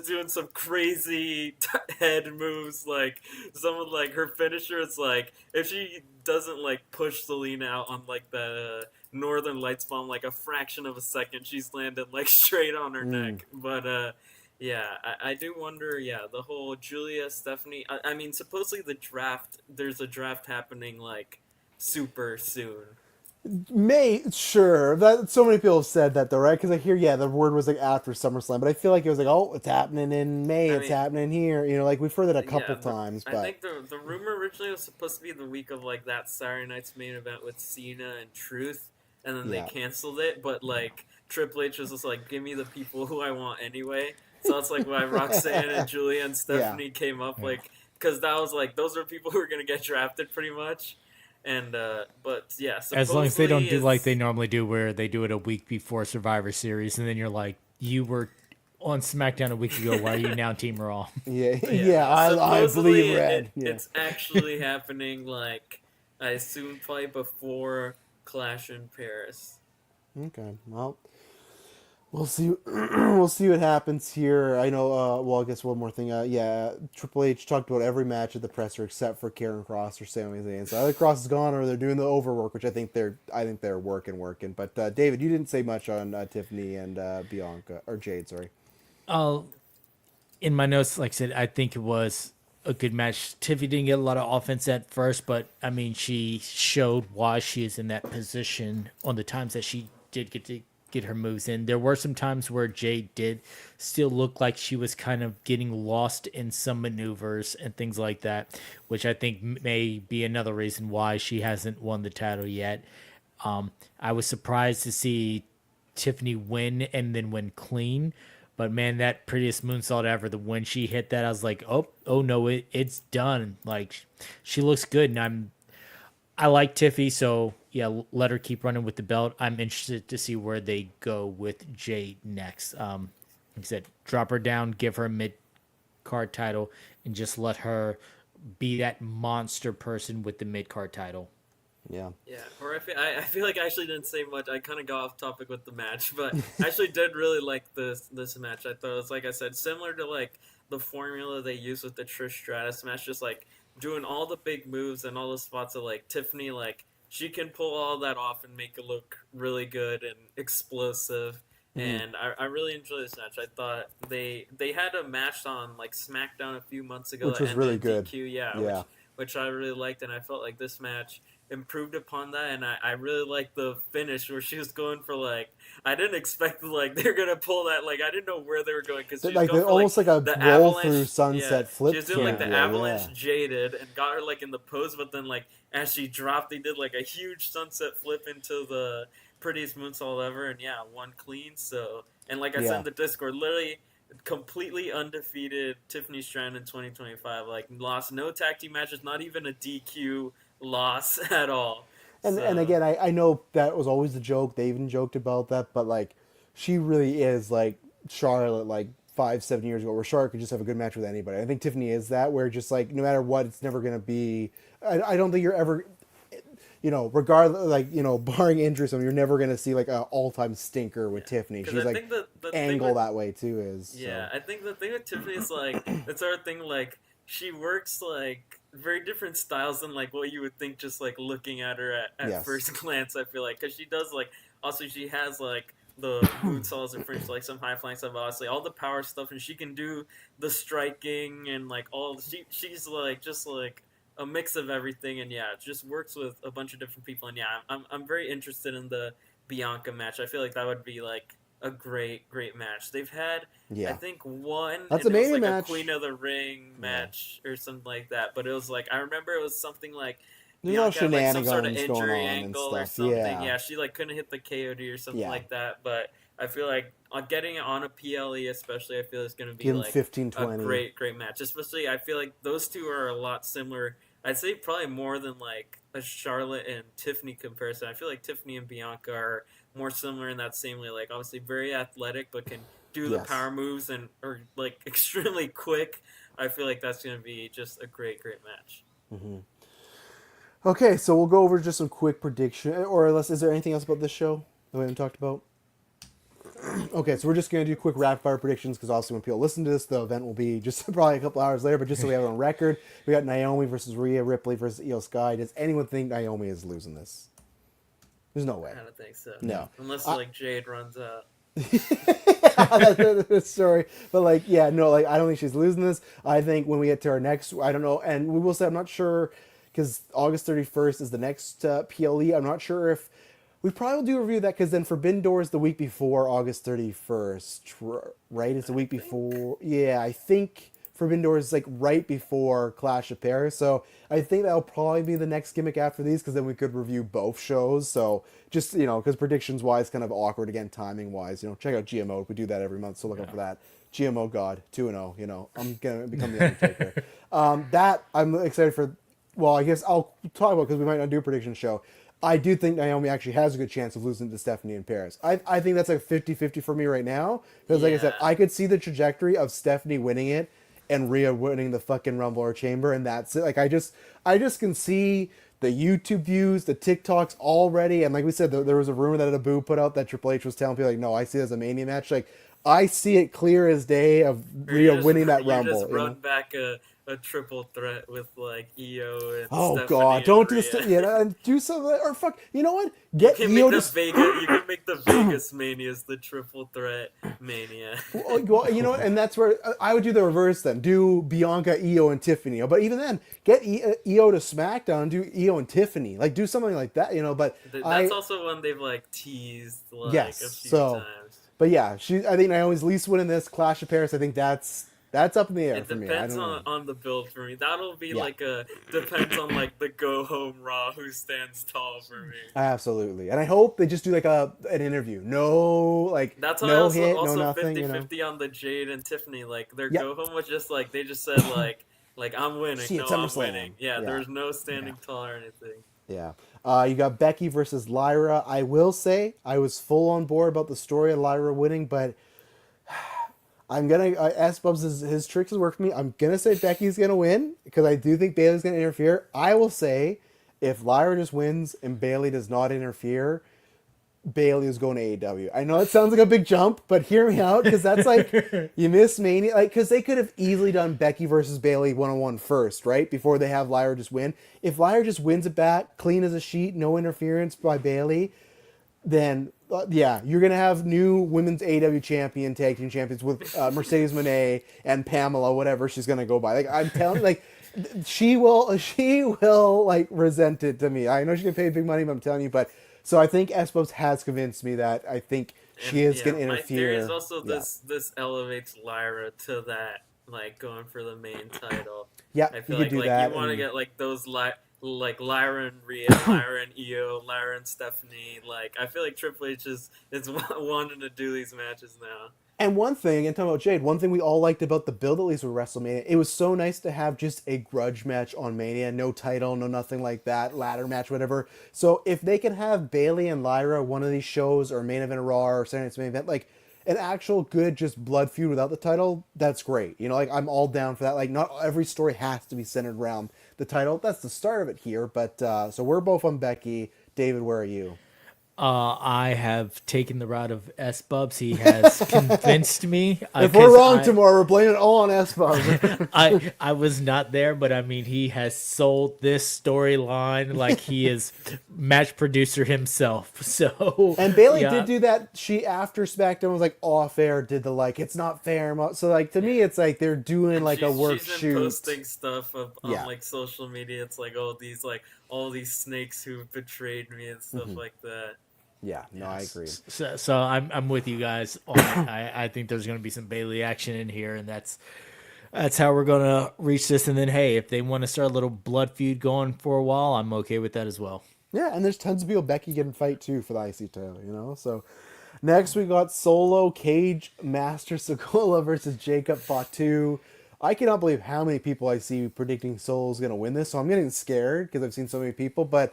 doing some crazy head moves like someone like her finisher it's like if she doesn't like push Zelina out on like the Northern Lights bomb like a fraction of a second she's landed like straight on her neck but yeah I do wonder the whole Julia Stephanie I mean supposedly there's a draft happening like super soon. Sure. That so many people have said that though, right? Because I hear, the word was like after SummerSlam, but I feel like it was like, oh, it's happening in May, I it's mean, happening here. Like we've heard that a couple yeah, times, I but think the rumor originally was supposed to be the week of like that Saturday night's main event with Cena and Truth, and then they yeah, canceled it. But like Triple H was just like, give me the people who I want anyway. So that's like why Roxanne and Julia and yeah, Stephanie came up like because that was like those are people who are gonna get drafted pretty much. And but yeah, As long as they don't do like they it's- normally do, where they do it a week before Survivor Series, and then you're like, you were on SmackDown a week ago. Why are you now Team Raw? yeah, But yeah. I supposedly believe Red. it's actually happening like I assume probably before Clash in Paris. Okay, well, we'll see. We'll see what happens here. I know. Well, I guess one more thing. Triple H talked about every match at the presser except for Karen Cross or Sami Zayn. So either Cross is gone or they're doing the overwork, which I think they're working. But David, you didn't say much on Tiffany and Bianca or Jade. Sorry. In my notes, like I said, I think it was a good match. Tiffany didn't get a lot of offense at first, but I mean, she showed why she is in that position on the times that she did get to get her moves in. There were some times where Jade did still look like she was kind of getting lost in some maneuvers and things like that, which I think may be another reason why she hasn't won the title yet. I was surprised to see Tiffany win and then win clean. But man, that prettiest moonsault ever. When she hit that, I was like, oh no, it's done. Like she looks good, and I like Tiffy, so yeah, let her keep running with the belt. I'm interested to see where they go with Jade next. Like I said, drop her down, give her a mid card title, and just let her be that monster person with the mid card title. Yeah. Yeah, or I feel like I actually didn't say much. I kind of got off topic with the match, but I actually did really like this match. I thought it was like I said, similar to like the formula they use with the Trish Stratus match, just like doing all the big moves and all the spots that like Tiffany like she can pull all that off and make it look really good and explosive. And I really enjoyed this match. I thought they had a match on like SmackDown a few months ago, Which was that really ended in good. DQ, Yeah. which I really liked, and I felt like this match improved upon that, and I really liked the finish where she was going for like, I didn't expect like they're gonna pull that, like I didn't know where they were going because she was Like going for almost like a the roll through avalanche, yeah, sunset she flip was doing through like the deal, avalanche yeah. jaded and got her like in the pose, but then like as she dropped, they did like a huge sunset flip into the prettiest moonsault ever, and yeah, one clean. So, and like I said Yeah. in the Discord, literally completely undefeated Tiffany Strand in 2025. Like lost no tag team matches, not even a DQ loss at all. And So again, I know that was always the joke. They even joked about that, but like, she really is like Charlotte, like 5-7 years ago, where Charlotte could just have a good match with anybody. I think Tiffany is that, where just like no matter what, it's never gonna be. I don't think you're ever, regardless, like barring injury, so you're never gonna see like an all-time stinker with Tiffany. She's I like think the angle thing with, that way too is. yeah, So. I think the thing with Tiffany is like the sort of thing like she works like very different styles than like what you would think just like looking at her at Yes. first glance. I feel like because she does like also she has like the moonsaults and French like some high flying stuff, obviously all the power stuff, and she can do the striking and like all she's like just like a mix of everything, and yeah, it just works with a bunch of different people, and yeah, I'm very interested in the Bianca match. I feel like that would be like a great match. They've had I Yeah. think one, That's and a it was Mania like match. a Queen of the Ring match or something like that. But it was like I remember it was something like There's no Bianca had like some sort of shenanigans going injury on and angle or stuff. something. Yeah. Yeah, she like couldn't hit the KOD or something Yeah. like that. But I feel like getting it on a PLE especially, I feel is going to be Give him like 15-20. a great match. Especially I feel like those two are a lot similar. I'd say probably more than like a Charlotte and Tiffany comparison. I feel like Tiffany and Bianca are more similar in that same way. Like obviously very athletic, but can do the Yes. power moves and are like extremely quick. I feel like that's going to be just a great match. Mm-hmm. Okay, so we'll go over just some quick prediction, or unless is there anything else about this show that we haven't talked about? Okay, so we're just going to do quick rapid fire predictions because obviously when people listen to this, the event will be just probably a couple hours later. But just so we have it on record, we got Naomi versus Rhea Ripley versus Io Sky. Does anyone think Naomi is losing this? There's no way. I don't think so. No. Unless like Jade runs out. That's the story. But like, yeah, no, like I don't think she's losing this. I think when we get to our next, I don't know, and we will say I'm not sure because August 31st is the next PLE. I'm not sure if we probably will do a review of that because then Forbidden Door is the week before August 31st, right? It's the week before. Yeah, I think Forbidden Door is like right before Clash of Paris. So I think that'll probably be the next gimmick after these because then we could review both shows. So just, because predictions wise, kind of awkward again, timing wise, check out GMO. We do that every month. So look out for that. GMO God 2-0, I'm going to become the Undertaker. That I'm excited for. Well, I guess I'll talk about because we might not do a prediction show. I do think Naomi actually has a good chance of losing to Stephanie in Paris. I think that's like 50-50 for me right now. Because like I said, I could see the trajectory of Stephanie winning it and Rhea winning the fucking Rumble or Chamber, and that's it. Like I just can see the YouTube views, the TikToks already, and like we said, there was a rumor that Abu put out that Triple H was telling people like, no, I see it as a Mania match. Like I see it clear as day of Rhea winning that Rumble. You just run back a triple threat with like Io and oh Stephanie god, don't and do Rhea. this. Yeah, and do something or fuck. You know what? Get You can Io make to you can make the Vegas Manias the triple threat mania. Well, you know what? And that's where I would do the reverse then. Do Bianca, Io, and Tiffany. But even then, get Io to SmackDown and do Io and Tiffany. Like, do something like that, But That's also one they've like teased like yes, a few so, times. But yeah, I think Naomi's at least winning this Clash of Paris. I think that's up in the air It for me. depends on the build for me. That'll be like depends on like the go home Raw who stands tall for me. Absolutely. And I hope they just do like an interview. No, like that's why no also, hit, also no nothing. 50-50 on the Jade and Tiffany. Like their go home was just like they just said like I'm winning. See, no, I'm winning. Yeah, there's no standing tall or anything. Yeah. You got Becky versus Lyra. I will say I was full on board about the story of Lyra winning, but I'm going to, S Bubs, his tricks has worked for me. I'm going to say Becky's going to win because I do think Bayley's going to interfere. I will say if Lyra just wins and Bayley does not interfere, Bayley is going to AEW. I know it sounds like a big jump, but hear me out because that's like, you miss Mania. Like, because they could have easily done Becky versus Bayley 1-on-1 first, right? Before they have Lyra just win. If Lyra just wins it back, clean as a sheet, no interference by Bayley, then Yeah, you're gonna have new women's AEW champion, tag team champions with Mercedes Moné and Pamela, whatever she's gonna go by. Like I'm telling, like she will like resent it to me. I know she's gonna pay big money, but I'm telling you. But so I think Espos has convinced me that I think And she is yeah, gonna my theory is interfere. also Yeah, this elevates Lyra to that like going for the main title. yeah, I you feel could do like you that, want to and get like those like Lyra and Rhea, Lyra and Io, Lyra and Stephanie. Like I feel like Triple H is wanting to do these matches now. And one thing, and talking about Jade, one thing we all liked about the build, at least with WrestleMania, it was so nice to have just a grudge match on Mania. No title, no nothing like that, ladder match, whatever. So if they can have Bayley and Lyra one of these shows, or main event Raw, or Saturday Night's main event, like an actual good just blood feud without the title, that's great. You know, like I'm all down for that. Like not every story has to be centered around the title. That's the start of it here. But so we're both on Becky. David, where are you? I have taken the route of S Bubs. He has convinced me. If we're wrong tomorrow, we're blaming it all on S-Bubs. I was not there, but I mean, he has sold this storyline like he is match producer himself. So And Bailey yeah. did do that. She after SmackDown was like off air, did the like it's not fair. So like to me, it's like they're doing like a work She's been shoot. posting stuff on Yeah. like social media. It's like all these snakes who betrayed me and stuff like that. Yeah, no, I agree. So I'm with you guys on it. I think there's going to be some Bailey action in here, and that's how we're going to reach this. And then, hey, if they want to start a little blood feud going for a while, I'm okay with that as well. Yeah, and there's tons of people. Becky getting fight too for the IC title, you know. So next we got Solo, Cage, Master Sokola versus Jacob Fatu. I cannot believe how many people I see predicting Solo's going to win this. So I'm getting scared because I've seen so many people, but.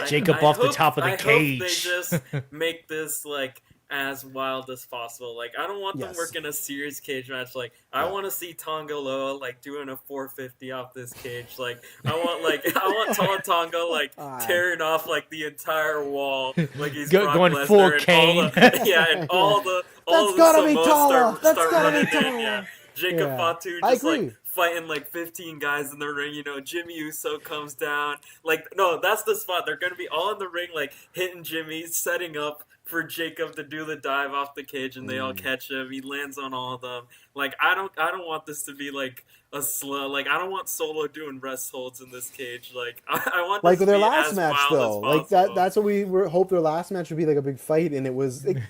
Jacob off the top of the cage. I hope they just make this like as wild as possible. Like I don't want them working a serious cage match. Like I want to see Tonga Loa like doing a 450 off this cage. Like I want Tonga like tearing off like the entire wall. Like he's going full Kane. And all the Samoas start running in. Yeah. Jacob Fatu just like fighting like 15 guys in the ring, you know, Jimmy Uso comes down. Like, no, that's the spot. They're going to be all in the ring, like, hitting Jimmy, setting up for Jacob to do the dive off the cage, and they all catch him. He lands on all of them. Like, I don't want this to be, like, a slow... Like, I don't want Solo doing rest holds in this cage. Like, I want like this with to their be last as match, wild though. as Like, that's what we hoped their last match would be, like, a big fight, and it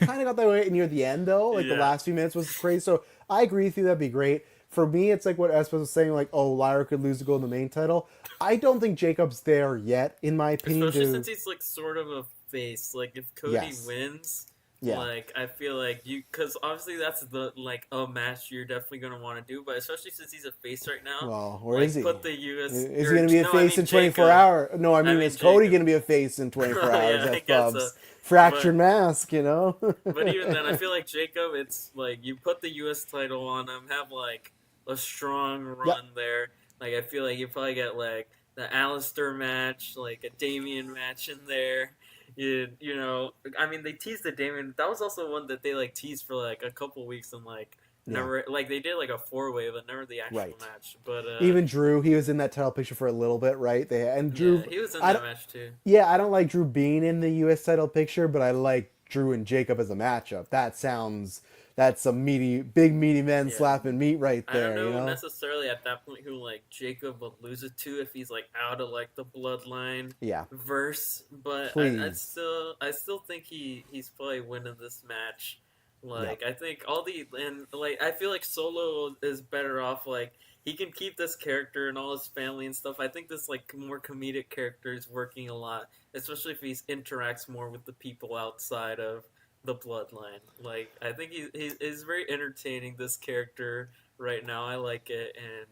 kind of got that way near the end, though. Like, the last few minutes was crazy. So, I agree with you. That'd be great. For me, it's like what Espas was saying, like, oh, Lyra could lose to go in the main title. I don't think Jacob's there yet, in my opinion. Especially since he's, like, sort of a face. Like, if Cody wins, like, I feel like because obviously that's the, like, a match you're definitely going to want to do, but especially since he's a face right now. Well, where like, is he? Put the US... Is he going to be a face in 24 hours? No, I mean, is Cody going to be a face in 24 hours at Bubs? Fractured mask, you know? But even then, I feel like Jacob, it's like, you put the US title on him, have, like, a strong run there. Like I feel like you probably get like the Alistair match, like a Damian match in there. You know, I mean they teased the Damian. That was also one that they like teased for like a couple weeks and like never like they did like a 4-way, but never the actual match. But even Drew, he was in that title picture for a little bit, right? Drew, he was in that match too. Yeah, I don't like Drew being in the US title picture, but I like Drew and Jacob as a matchup. That's a big meaty men slapping meat right there. I don't know, you know necessarily at that point who like Jacob would lose it to if he's like out of like the bloodline verse, but I still think he's probably winning this match. Like I think I feel like Solo is better off like he can keep this character and all his family and stuff. I think this like more comedic character is working a lot, especially if he interacts more with the people outside of the bloodline. Like I think he's very entertaining, this character right now. I like it, and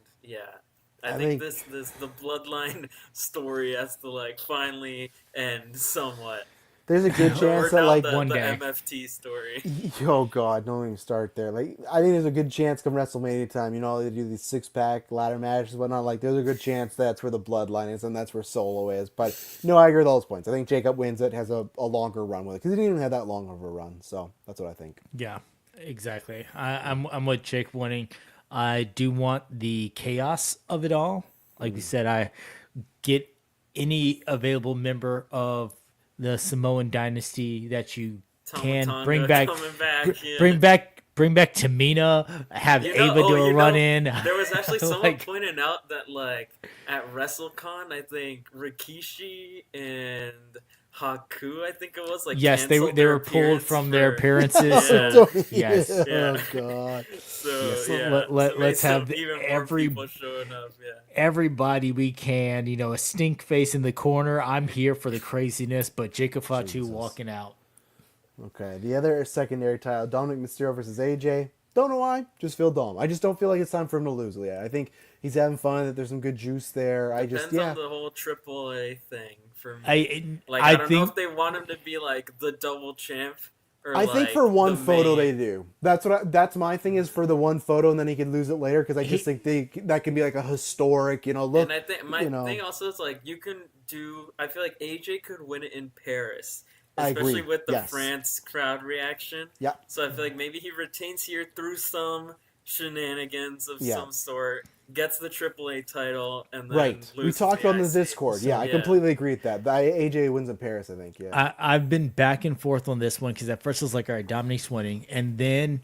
I think this the bloodline story has to like finally end somewhat. There's a good chance that like the MFT story. Oh God, don't even start there. Like I think there's a good chance come WrestleMania time. You know they do these 6-pack ladder matches and whatnot. Like there's a good chance that's where the bloodline is and that's where Solo is. But no, I agree with all those points. I think Jacob wins it, has a longer run with it because he didn't even have that long of a run. So that's what I think. Yeah, exactly. I'm with Jake winning. I do want the chaos of it all. Like we said, I get any available member of the Samoan dynasty that you Tama bring Tonga back, coming back. Yeah. bring back Tamina, have Ava do a run in. There was actually someone Like, pointing out that like at WrestleCon, I think Rikishi and Haku, I think it was like yes, canceled they their were pulled appearance from their for appearances. yeah. So yes, Yeah. Oh God. So yes. yeah, so maybe Let's have even more people showing up. Yeah. everybody we can. A stink face in the corner. I'm here for the craziness, but Jacob Fatu Jesus. walking out. Okay, the other secondary title, Dominic Mysterio versus AJ. Don't know why, just feel dumb. I just don't feel like it's time for him to lose yet. I think he's having fun, that there's some good juice there. Depends on the whole AAA thing for me. I I don't know think if they want him to be like the double champ or I think like for one the photo main. they do. That's my thing is for the one photo and then he could lose it later because I just think that can be like a historic, look. And I think my thing also is like you can do. I feel like AJ could win it in Paris, I especially agree. with the Yes. France crowd reaction. Yeah. So I feel like maybe he retains here through some shenanigans of Yeah. some sort, gets the AAA title, and then Right. We loses talked the about in the IC. Discord. So, Yeah, I completely agree with that. AJ wins in Paris, I think. Yeah. I've been back and forth on this one because at first I was like, all right, Dominic's winning, and then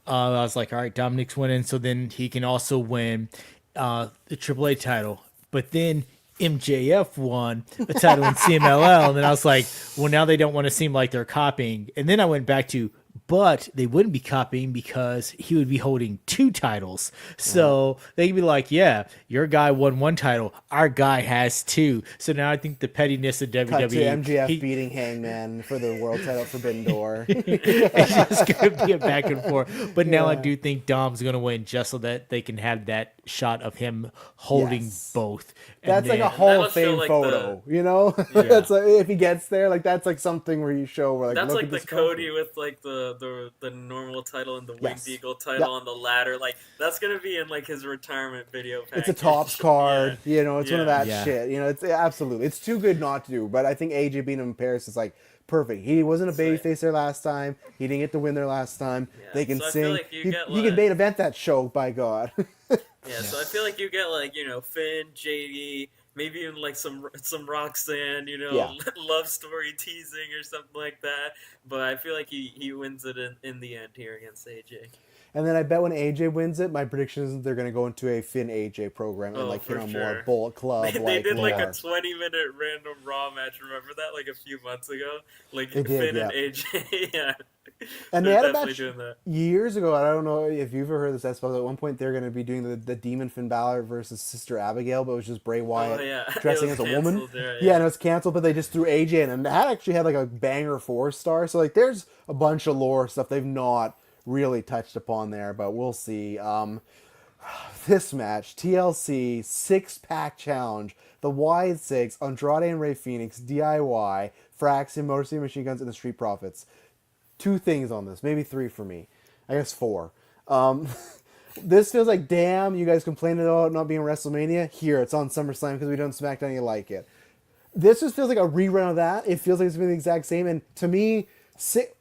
I was like, all right, Dominic's winning, so then he can also win the AAA title. But then MJF won a title in CMLL, and then I was like, well, now they don't want to seem like they're copying. And then I went back to, but they wouldn't be copying because he would be holding two titles. So they could be like, yeah, your guy won one title, our guy has two. So now I think the pettiness of WWE. Cut to MJF beating Hangman for the world title at Forbidden Door. It's just going to be a back and forth. But now I Yeah. do think Dom's going to win just so that they can have that shot of him holding Yes. both. That's like a that Hall will of show, Fame like, photo, That's like, if he gets there, like that's like something where you show where like That's look like at the this Cody photo. with like the normal title and the Winged Yes. Eagle title Yep. on the ladder. Like that's gonna be in like his retirement video package. It's a tops card, it's one of that Yeah. shit. It's absolutely, it's too good not to do. But I think AJ beating him in Paris is like perfect. He wasn't a babyface there last time. He didn't get to win there last time. Yeah. They can So I sing. feel like you get, he can like- main event that show. By God. Yeah, so I feel like you get like Finn, JD, maybe even like some Roxanne, Yeah. love story teasing or something like that. But I feel like he wins it in the end here against AJ. And then I bet when AJ wins it, my prediction is they're going to go into a Finn AJ program and For more sure. Bullet Club. They did like a more. 20-minute random Raw match. Remember that like a few months ago? Like They did, Finn yeah. and AJ. Yeah. And they They're had a definitely match doing that. years ago. I don't know if you've ever heard this. But at one point they're going to be doing the Demon Finn Balor versus Sister Abigail, but it was just Bray Wyatt dressing It as was a woman. canceled, yeah. Yeah, and it was canceled, but they just threw AJ in, and that actually had like a banger 4-star. So like, there's a bunch of lore stuff they've not really touched upon there, but we'll see. This match, TLC 6-pack challenge, the Wyatt Six, Andrade and Rey Fenix, DIY, Fraxon, Motor City Machine Guns, and the Street Profits. 2 things on this, maybe 3 for me. I guess 4. This feels like, damn, you guys complained about it not being WrestleMania. Here, it's on SummerSlam because we don't SmackDown, you like it. This just feels like a rerun of that. It feels like it's been the exact same. And to me,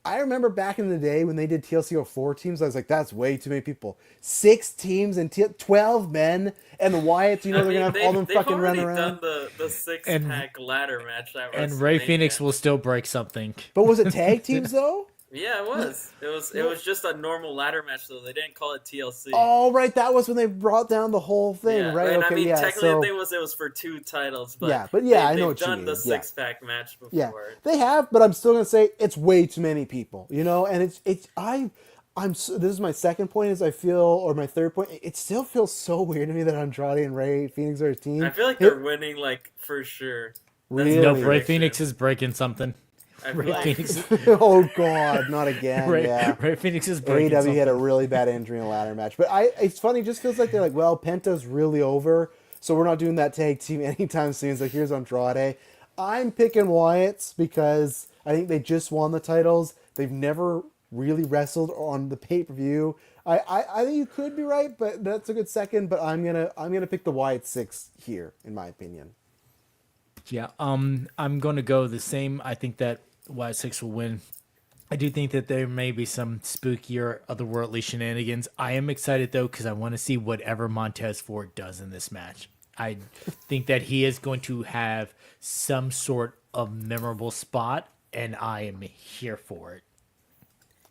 I remember back in the day when they did TLC 4 teams, I was like, that's way too many people. 6 teams and 12 men, and the Wyatts, they're going to have all them fucking running around. They've already done the 6-pack ladder match. And Rey Fenix will still break something. But was it tag teams, though? Yeah, it was. It was just a normal ladder match, though. They didn't call it TLC. Oh, right. That was when they brought down the whole thing, Yeah, right? and Okay, I mean, yeah. technically So, the thing was it was for 2 titles, but I know they've what you done the mean. Yeah. 6-pack match before. yeah, they have, but I'm still gonna say it's way too many people, and this is my second point is I feel, or my third point, it still feels so weird to me that Andrade and Rey Fenix are a team. I feel like they're winning, like, for sure. Really? No, my Rey prediction. Fenix is breaking something. I feel Rey like, Fenix, Oh God, not again. Yeah. Rey Fenix is breaking AEW something. had a really bad injury in a ladder match, but it's funny. It just feels like they're like, well, Penta's really over, so we're not doing that tag team anytime soon. So here's Andrade. I'm picking Wyatt's because I think they just won the titles. They've never really wrestled on the pay-per-view. I think you could be right, but that's a good second. But I'm gonna pick the Wyatt 6 here, in my opinion. Yeah, I'm going to go the same. I think that Wyatt Six will win. I do think that there may be some spookier, otherworldly shenanigans. I am excited, though, because I want to see whatever Montez Ford does in this match. I think that he is going to have some sort of memorable spot, and I am here for it.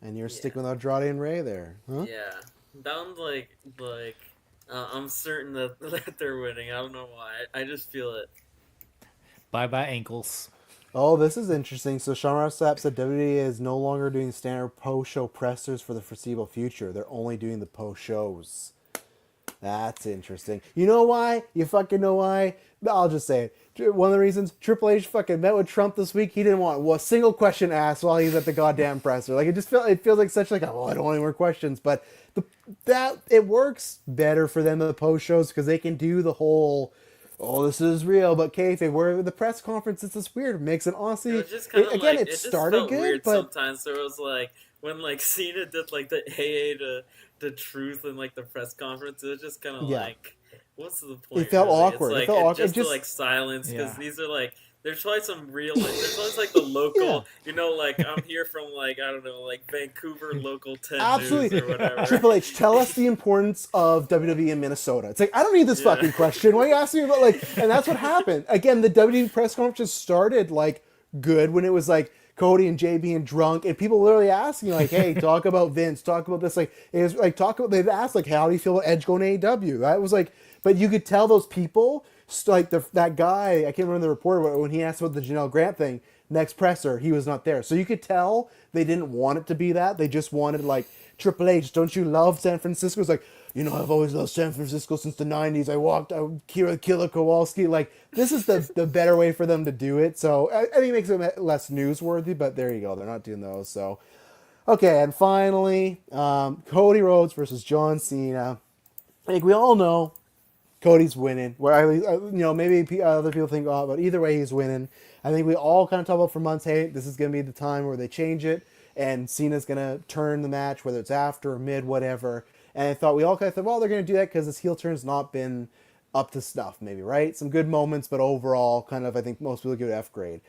And you're Yeah. sticking with Andrade and Ray there, huh? Yeah, that one's like I'm certain that, that they're winning. I don't know why. I just feel it. Bye ankles. Oh, this is interesting. So Sean Ross Sapp said WWE is no longer doing standard post-show pressers for the foreseeable future. They're only doing the post-shows. That's interesting. You know why? You fucking know why? I'll just say it. One of the reasons Triple H fucking met with Trump this week, he didn't want a single question asked while he was at the goddamn presser. Like it feels like such like, oh, I don't want any more questions. But that it works better for them in the post shows because they can do the whole, oh, this is real, but kayfabe. Where the press conference, it's just weird. It makes it honestly. It was just kind of Again, like it it just started felt good, weird but sometimes. There was like when like Cena did like the AA to the truth and like the press conference. It was just kind of Yeah. like, what's the point? It felt really? awkward. It's It felt like awkward. just It to just- like silence because Yeah. these are like. There's probably some real, like, there's always like the local, Yeah. you know, like I'm here from like I don't know, like Vancouver local 10 absolutely. news or whatever. Triple H, tell us the importance of WWE in Minnesota. It's like, I don't need this Yeah. fucking question. Why are you asking me about, like, and that's what happened. Again, the WWE press conference just started, like, good when it was, like, Cody and Jay being drunk, and people literally asking, like, hey, talk about Vince, talk about this. Like, it was, like, they'd ask, like, how do you feel about Edge going to AEW? That was, like, but you could tell those people, like, that guy, I can't remember the reporter, but when he asked about the Janelle Grant thing, next presser, he was not there. So you could tell they didn't want it to be that. They just wanted, like, Triple H, don't you love San Francisco? It's like, you know, I've always loved San Francisco since the 90s. I walked out Killer Kowalski. Like, this is the better way for them to do it. So I think it makes it less newsworthy, but there you go. They're not doing those. So, okay, and finally, Cody Rhodes versus John Cena. I think we all know Cody's winning. Where maybe other people think, oh, but either way, he's winning. I think we all kind of talk about for months, hey, this is going to be the time where they change it, and Cena's going to turn the match, whether it's after or mid, whatever. And I thought we all kind of thought, well, they're going to do that because his heel turn's not been up to snuff, maybe, right? Some good moments, but overall, kind of, I think most people give it F grade.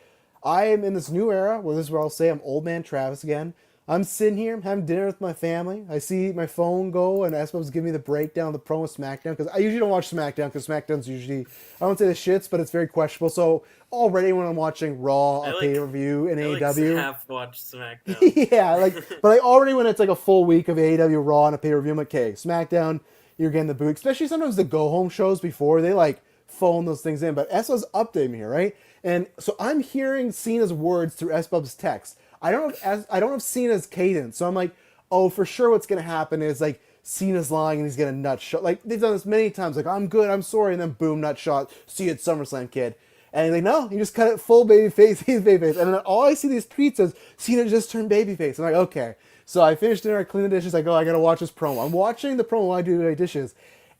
I am in this new era where this is where I'll say I'm old man Travis again. I'm sitting here, I'm having dinner with my family. I see my phone go, and Espos give me the breakdown of the promo SmackDown, because I usually don't watch SmackDown, because SmackDown's usually, I won't say the shits, but it's very questionable. So already when I'm watching Raw, a pay-per-view, and AEW. Half watched SmackDown. Yeah, but like already when it's like a full week of AEW Raw and a pay-per-view, I'm like, okay, SmackDown, you're getting the boot. Especially sometimes the go-home shows before, they like phone those things in. But Espos updated me here, right? And so I'm hearing Cena's words through Espos' text. I don't have Cena's cadence, so I'm like, oh, for sure what's gonna happen is like Cena's lying and he's gonna nut shot. Like they've done this many times, like I'm good, I'm sorry, and then boom, nut shot. See you at SummerSlam, kid. And he's like, no, you just cut it full babyface, he's babyface. And then all I see these tweets is Cena just turned babyface. I'm like, okay. So I finished dinner, I clean the dishes, I go, I gotta watch this promo. I'm watching the promo while I do my dishes.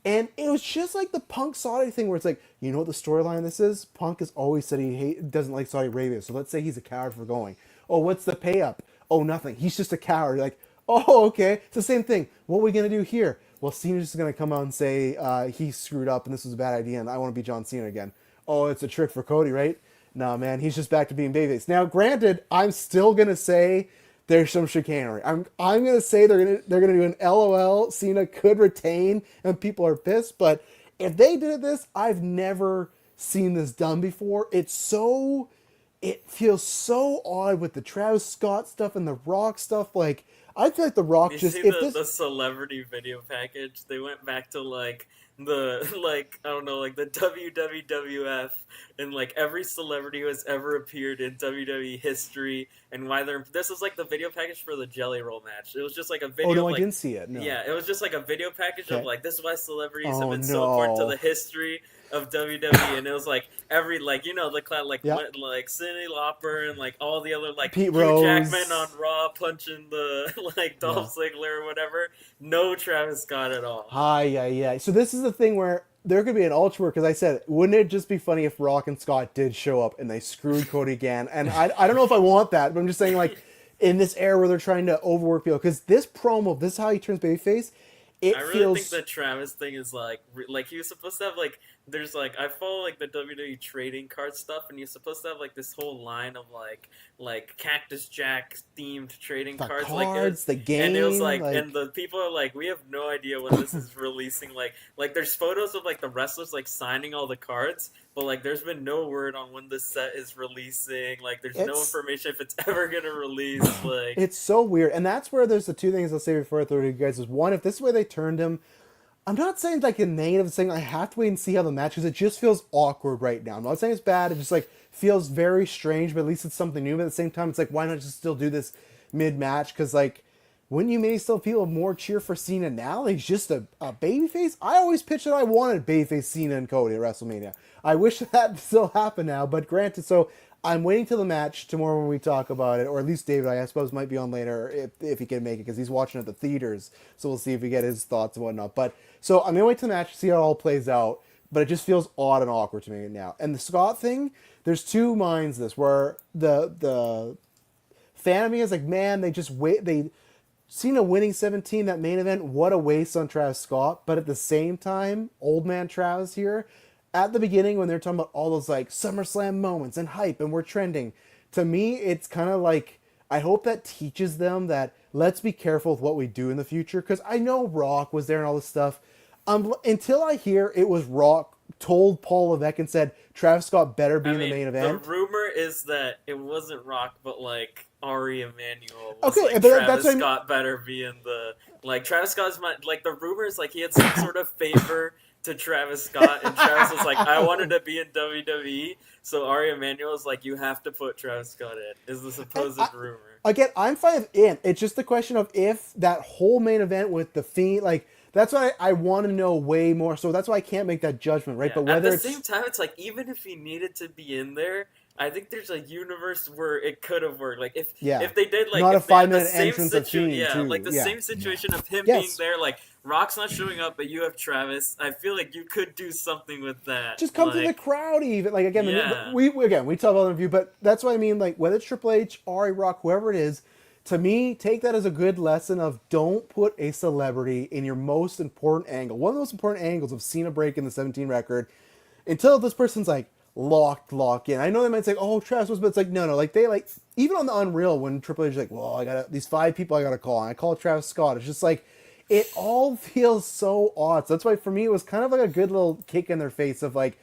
And it was just like the Punk Saudi thing where it's like, you know what the storyline this is? Punk has always said he doesn't like Saudi Arabia, so let's say he's a coward for going. Oh, what's the pay up? Oh, nothing. He's just a coward. Like, oh, okay. It's the same thing. What are we going to do here? Well, Cena's just going to come out and say he screwed up and this was a bad idea and I want to be John Cena again. Oh, it's a trick for Cody, right? No, man. He's just back to being babyface. Now, granted, I'm still going to say there's some chicanery. I'm going to say they're going to do an LOL. Cena could retain and people are pissed. But if they did this, I've never seen this done before. It feels so odd with the Travis Scott stuff and the Rock stuff. Like, I feel like the Rock You just... see the celebrity video package? They went back to like the I don't know, like the WWF and like every celebrity who has ever appeared in WWE history and why they're... This was like the video package for the Jelly Roll match. It was just like a video. Oh, no, of, I like, didn't see it. No. Yeah, it was just like a video package of like, this is why celebrities have been so no. important to the history of WWE, and it was like every like the class like Cyndi Lauper and like all the other like Pete Hugh Rose. Jackman on Raw punching the like Dolph Ziggler or whatever. No Travis Scott at all. Yeah. So this is the thing where there could be an ultra, because I said, wouldn't it just be funny if Rock and Scott did show up and they screwed Cody again? And I don't know if I want that, but I'm just saying, like, in this era where they're trying to overwork people, because this promo, this is how he turns babyface. it I really feels think the Travis thing is like he was supposed to have like there's like I follow like the WWE trading card stuff, and you're supposed to have like this whole line of like Cactus Jack themed trading the cards, cards, the and it was game, like, and like the people are like, we have no idea when this is releasing. Like there's photos of like the wrestlers like signing all the cards, but like there's been no word on when this set is releasing. Like there's no it's information if it's ever gonna release. Like it's so weird. And that's where there's the two things I'll say before I throw it to you guys is one, if this is where they turned him, I'm not saying like a negative thing. I have to wait and see how the match because it just feels awkward right now. I'm not saying it's bad. It just like feels very strange, but at least it's something new. But at the same time, it's like why not just still do this mid match? Because like wouldn't you maybe still feel more cheer for Cena now? Like he's just a babyface. I always pitched that I wanted babyface Cena and Cody at WrestleMania. I wish that still happened now, but granted. So I'm waiting till the match tomorrow when we talk about it, or at least David, I suppose, might be on later if he can make it because he's watching at the theaters. So we'll see if we get his thoughts and whatnot. But so I'm gonna wait till the match to see how it all plays out. But it just feels odd and awkward to me now. And the Scott thing, there's two minds. This where the fan of me is like, man, they just wait. They Cena winning 17 that main event. What a waste on Travis Scott. But at the same time, old man Travis here. At the beginning, when they're talking about all those like SummerSlam moments and hype and we're trending, to me, it's kind of like, I hope that teaches them that let's be careful with what we do in the future. Because I know Rock was there and all this stuff. Until I hear it was Rock told Paul Levesque and said, Travis Scott better be in the main event. The rumor is that it wasn't Rock, but like Ari Emanuel. Okay, like, but Travis that's Scott better be in the like Travis Scott's like the rumor is like he had some sort of favor to Travis Scott, and Travis was like, I wanted to be in WWE, so Ari Emanuel is like, you have to put Travis Scott in. Is the supposed rumor? Again, I'm fine with in. It's just the question of if that whole main event with the Fiend, like that's why I want to know way more. So that's why I can't make that judgment, right? Yeah. But whether at the same time, it's like even if he needed to be in there, I think there's a universe where it could have worked. Like if they did like not if a they had 5-minute the same entrance of Fiend, too. like the same situation of him Yes. being there, like Rock's not showing up, but you have Travis. I feel like you could do something with that. Just come to the crowd, even like again. We talk about the review, but that's what I mean. Like whether it's Triple H, Ari, Rock, whoever it is, to me, take that as a good lesson of don't put a celebrity in your most important angle. One of the most important angles of Cena breaking the 17 record until this person's like lock in. I know they might say, "Oh, Travis was," but it's like no. Like they like even on the Unreal when Triple H is like, "Well, I got these 5 people I got to call," and I call Travis Scott. It's just like it all feels so odd. So that's why for me it was kind of like a good little kick in their face of like,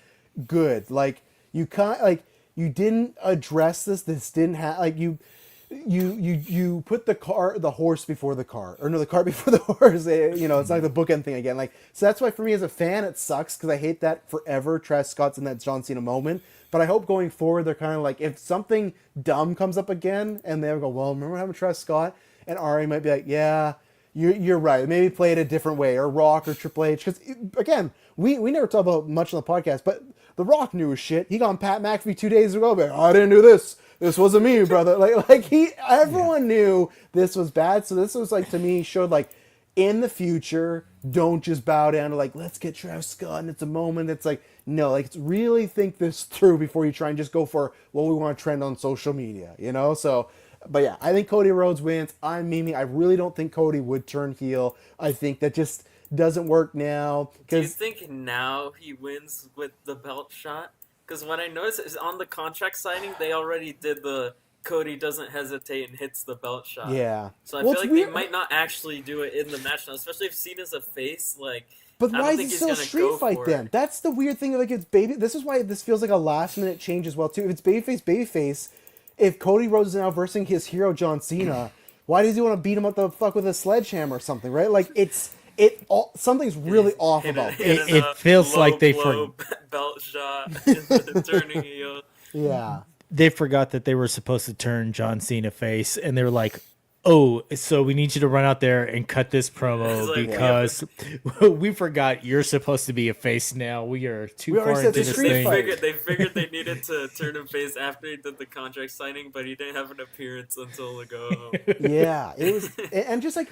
good. Like you can't like you didn't address this. This didn't have like you put the horse before the cart, or no, the cart before the horse. It's like the bookend thing again. Like, so that's why for me as a fan, it sucks because I hate that forever. Travis Scott's in that John Cena moment, but I hope going forward they're kind of like if something dumb comes up again and they go, well, remember having Travis Scott, and Ari might be like, yeah, you're right. Maybe play it a different way, or Rock or Triple H, because again, we never talk about much on the podcast, but The Rock knew his shit. He got on Pat McAfee 2 days ago, but I didn't do this. This wasn't me, brother. Everyone knew this was bad. So this was like, to me, showed like in the future, don't just bow down to like, let's get Travis Scott and it's a moment. It's like, no, like really think this through before you try and just go for what we want to trend on social media, So, but yeah, I think Cody Rhodes wins. I'm memeing. I really don't think Cody would turn heel. I think that just doesn't work now. Do you think now he wins with the belt shot? Because what I noticed is on the contract signing, they already did the Cody doesn't hesitate and hits the belt shot. Yeah. So I feel like they might not actually do it in the match now, especially if Cena's a face. Like, but I why don't is think it he's still a gonna street go fight for then? it. That's the weird thing. Like it's baby. This is why this feels like a last minute change as well too. If it's babyface, if Cody Rhodes is now versing his hero John Cena, why does he want to beat him up the fuck with a sledgehammer or something? Right? Like something's really off about it. It feels like they belt shot into turning heel. Yeah. They forgot that they were supposed to turn John Cena face, and they were like, "Oh, so we need you to run out there and cut this promo because we forgot you're supposed to be a face now. We are too far into this thing." They figured they needed to turn him face after he did the contract signing, but he didn't have an appearance until the go home. Yeah, it was, and just like.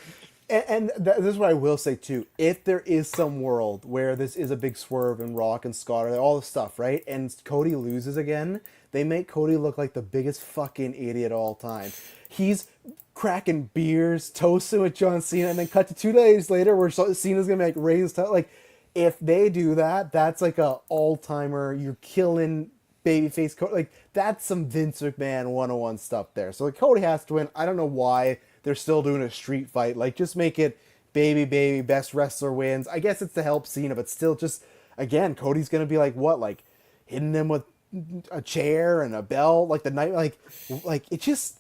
And this is what I will say too. If there is some world where this is a big swerve and Rock and Scott are all the stuff, right? And Cody loses again, they make Cody look like the biggest fucking idiot of all time. He's cracking beers, toasting with John Cena, and then cut to 2 days later where Cena's gonna be like raise title. Like, if they do that, that's like a all-timer. You're killing babyface Cody. Like, that's some Vince McMahon 101 stuff there. So like, Cody has to win. I don't know why they're still doing a street fight. Like, just make it baby, best wrestler wins. I guess it's to help Cena, but still, just again, Cody's gonna be like what, like hitting them with a chair and a belt, like the night, like it's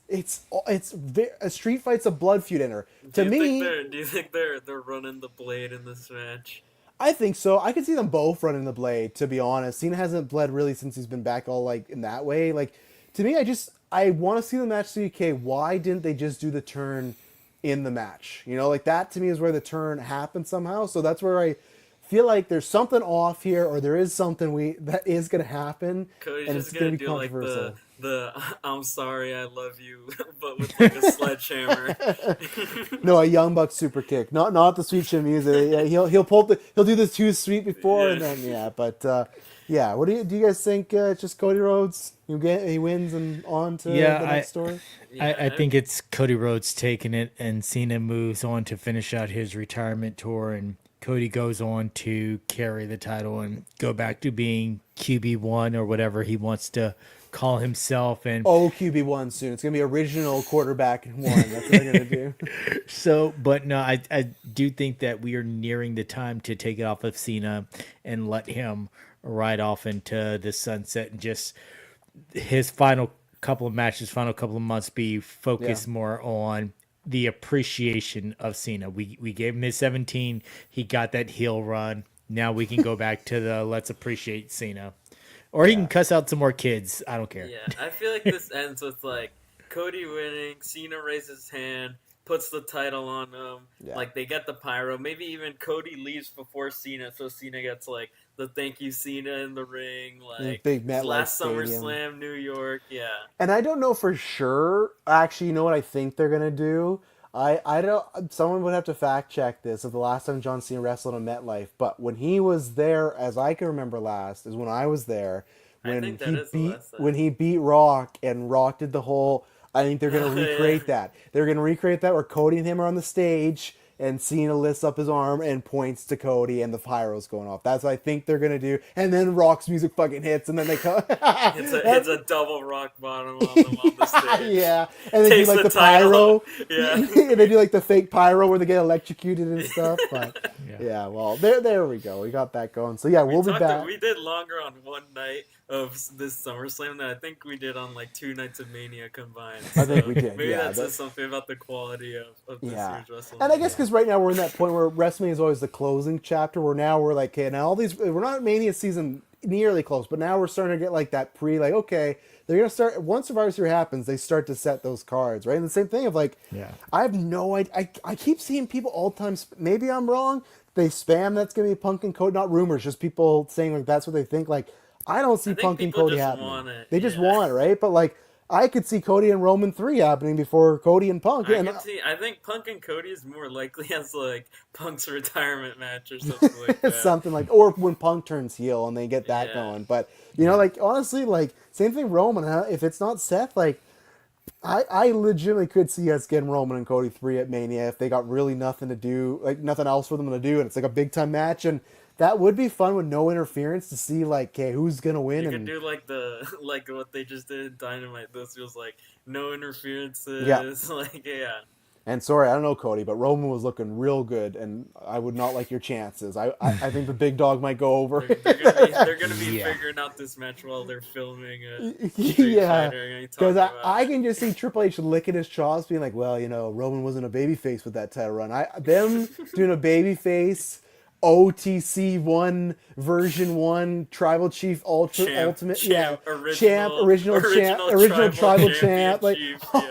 a street fight's a blood feud in her. To me, do you think they're running the blade in this match? I think so. I could see them both running the blade, to be honest. Cena hasn't bled really since he's been back all like in that way. Like, to me, I want to see the match to UK. Why didn't they just do the turn in the match? You know, like that to me is where the turn happened somehow. So that's where I feel like there's something off here, or there is something that is going to happen. Cody's and just it's going to be do like controversial. the I'm sorry, I love you, but with like a sledgehammer. No, a Young Buck super kick, not the sweet chin music. Yeah, he'll do the too sweet before, and then but yeah. What do you guys think? It's just Cody Rhodes. He wins and on to the next story. I think it's Cody Rhodes taking it, and Cena moves on to finish out his retirement tour, and Cody goes on to carry the title and go back to being QB1 or whatever he wants to call himself. And QB1 soon. It's gonna be original quarterback one. That's what they're gonna do. So, but no, I do think that we are nearing the time to take it off of Cena and let him ride off into the sunset, and just his final couple of matches, final couple of months be focused more on the appreciation of Cena. We gave him his 17. He got that heel run. Now we can go back to the let's appreciate Cena. Or he can cuss out some more kids. I don't care. Yeah, I feel like this ends with like Cody winning, Cena raises his hand, puts the title on him. Yeah. Like they get the pyro. Maybe even Cody leaves before Cena, so Cena gets like the thank you Cena in the ring, like big MetLife last Stadium. SummerSlam, New York. Yeah. And I don't know for sure. Actually, you know what I think they're gonna do? I don't. Someone would have to fact check this of the last time John Cena wrestled in MetLife. But when he was there, as I can remember last, is when I was there. When he beat Rock, and Rock did the whole. I think they're gonna recreate that. They're gonna recreate that where Cody and him are on the stage, and Cena lifts up his arm and points to Cody, and the pyro's going off. That's what I think they're gonna do. And then Rock's music fucking hits, and then they come. it's a double rock bottom on the stage. Yeah, and they do like the pyro. Yeah, and they do like the fake pyro where they get electrocuted and stuff. But yeah, well, there we go. We got that going. So yeah, we'll be back. We did longer on one night of this SummerSlam than I think we did on like 2 nights of Mania combined. So I think we did. Maybe that says something about the quality of this year's WrestleMania. And I guess because right now we're in that point where WrestleMania is always the closing chapter. Where now we're like, okay, now all these we're not Mania season nearly close, but now we're starting to get like that okay, they're gonna start once Survivor Series happens, they start to set those cards, right? And the same thing of like, I have no idea. I keep seeing people all the time. Maybe I'm wrong. They spam that's gonna be Punk and Cody, not rumors, just people saying like that's what they think. Like, I don't see Punk and Cody happening. They just want it, right? But like, I could see Cody and Roman 3 happening before Cody and Punk. I think Punk and Cody is more likely as like Punk's retirement match or something like that. Something like, or when Punk turns heel and they get that going. But you know, like honestly, like same thing Roman. If it's not Seth, like I legitimately could see us getting Roman and Cody 3 at Mania if they got really nothing to do, like nothing else for them to do, and it's like a big time match. And that would be fun with no interference to see like, okay, who's gonna win. You could do like what they just did in Dynamite. This was like no interferences. Like And sorry, I don't know Cody, but Roman was looking real good, and I would not like your chances. I think the big dog might go over. They're gonna be figuring out this match while they're filming it. Because I can just see Triple H licking his chops, being like, well, you know, Roman wasn't a babyface with that title run. Them doing a babyface. OTC 1 version 1 Tribal Chief Ultimate original Tribal Champ, like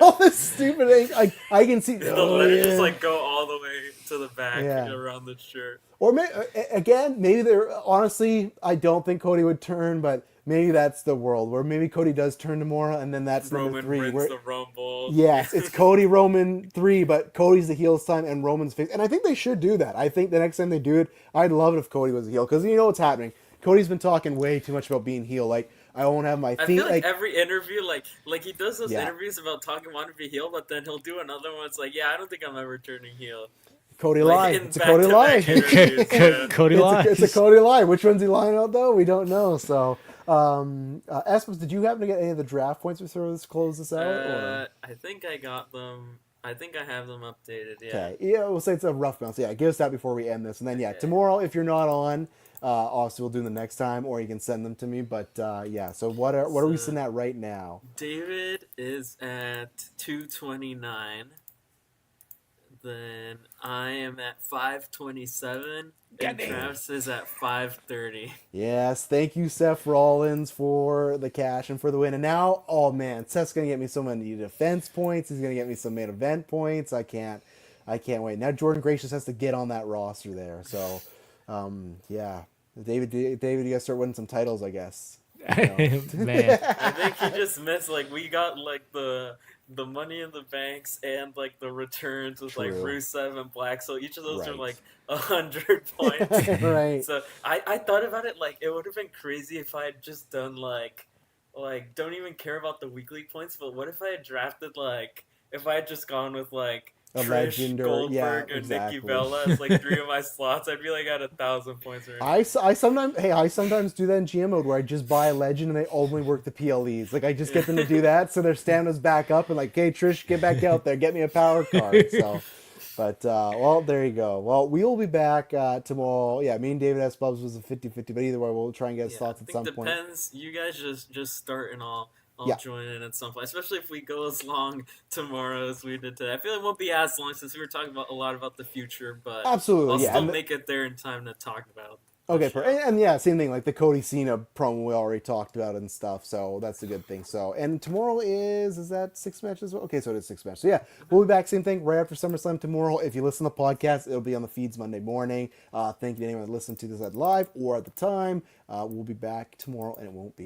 all this stupid thing. I can see just like go all the way to the back around the shirt. Or maybe they're honestly, I don't think Cody would turn, but maybe that's the world where maybe Cody does turn tomorrow, and then that's Roman number 3. Wins the Rumble. Yes, it's Cody Roman 3, but Cody's the heel this time and Roman's face. And I think they should do that. I think the next time they do it, I'd love it if Cody was a heel, because you know what's happening. Cody's been talking way too much about being heel. Like I won't have my I feet feel like every interview, like he does those Yeah. interviews about talking wanting to be heel, but then he'll do another one. It's like, yeah, I don't think I'm ever turning heel. Cody Like lie. in It's a Cody back-to-back lie. interviews, yeah. Cody It's a lies. Cody lie. Which one's he lying about though? We don't know. So, Espos, did you happen to get any of the draft points before this close this out? Or? I think I got them. I think I have them updated. Yeah. Okay. Yeah, we'll say it's a rough bounce. Yeah, give us that before we end this, and then Okay. tomorrow if you're not on, obviously we'll do them the next time, or you can send them to me. But yeah, so what are we sitting at right now? David is at 229. Then I am at 527, and Travis is at 530. Yes, thank you, Seth Rollins, for the cash and for the win. And now, oh man, Seth's gonna get me so many defense points. He's gonna get me some main event points. I can't wait. Now Jordan Gracious has to get on that roster there. So, yeah, David, you gotta start winning some titles, I guess. Man, I think he just missed, like, we got like the Money in the Banks and like the returns with like True. Rusev and Black, so each of those are Right. like 100 points. Right. So I thought about it, like it would have been crazy if I had just done like don't even care about the weekly points, but what if I had drafted if I had just gone with like A Trish, legend or- Goldberg, yeah, and exactly. Nikki Bella as like 3 of my slots, I'd be like at 1,000 points already. I sometimes do that in GM mode where I just buy a legend and they only work the PLEs. Like I just get them to do that so their stamina's back up and like, hey Trish, get back out there, get me a power card. So, but well, there you go. Well, we will be back tomorrow. Yeah, me and David S. Bubs was a 50-50, but either way, we'll try and get his Yeah, thoughts I at think some point. depends. You guys just start and I'll Yeah. join in at some point. Especially if we go as long tomorrow as we did today. I feel it won't be as long since we were talking about a lot about the future, but Absolutely, I'll yeah. still And make it there in time to talk about. the Okay, show. and yeah, same thing. Like the Cody Cena promo we already talked about and stuff, so that's a good thing. So, and tomorrow is that 6 matches? Okay, so it is 6 matches. So yeah, we'll be back. Same thing right after SummerSlam tomorrow. If you listen to the podcast, it'll be on the feeds Monday morning. Thank you to anyone that listened to this at live or at the time. We'll be back tomorrow, and it won't be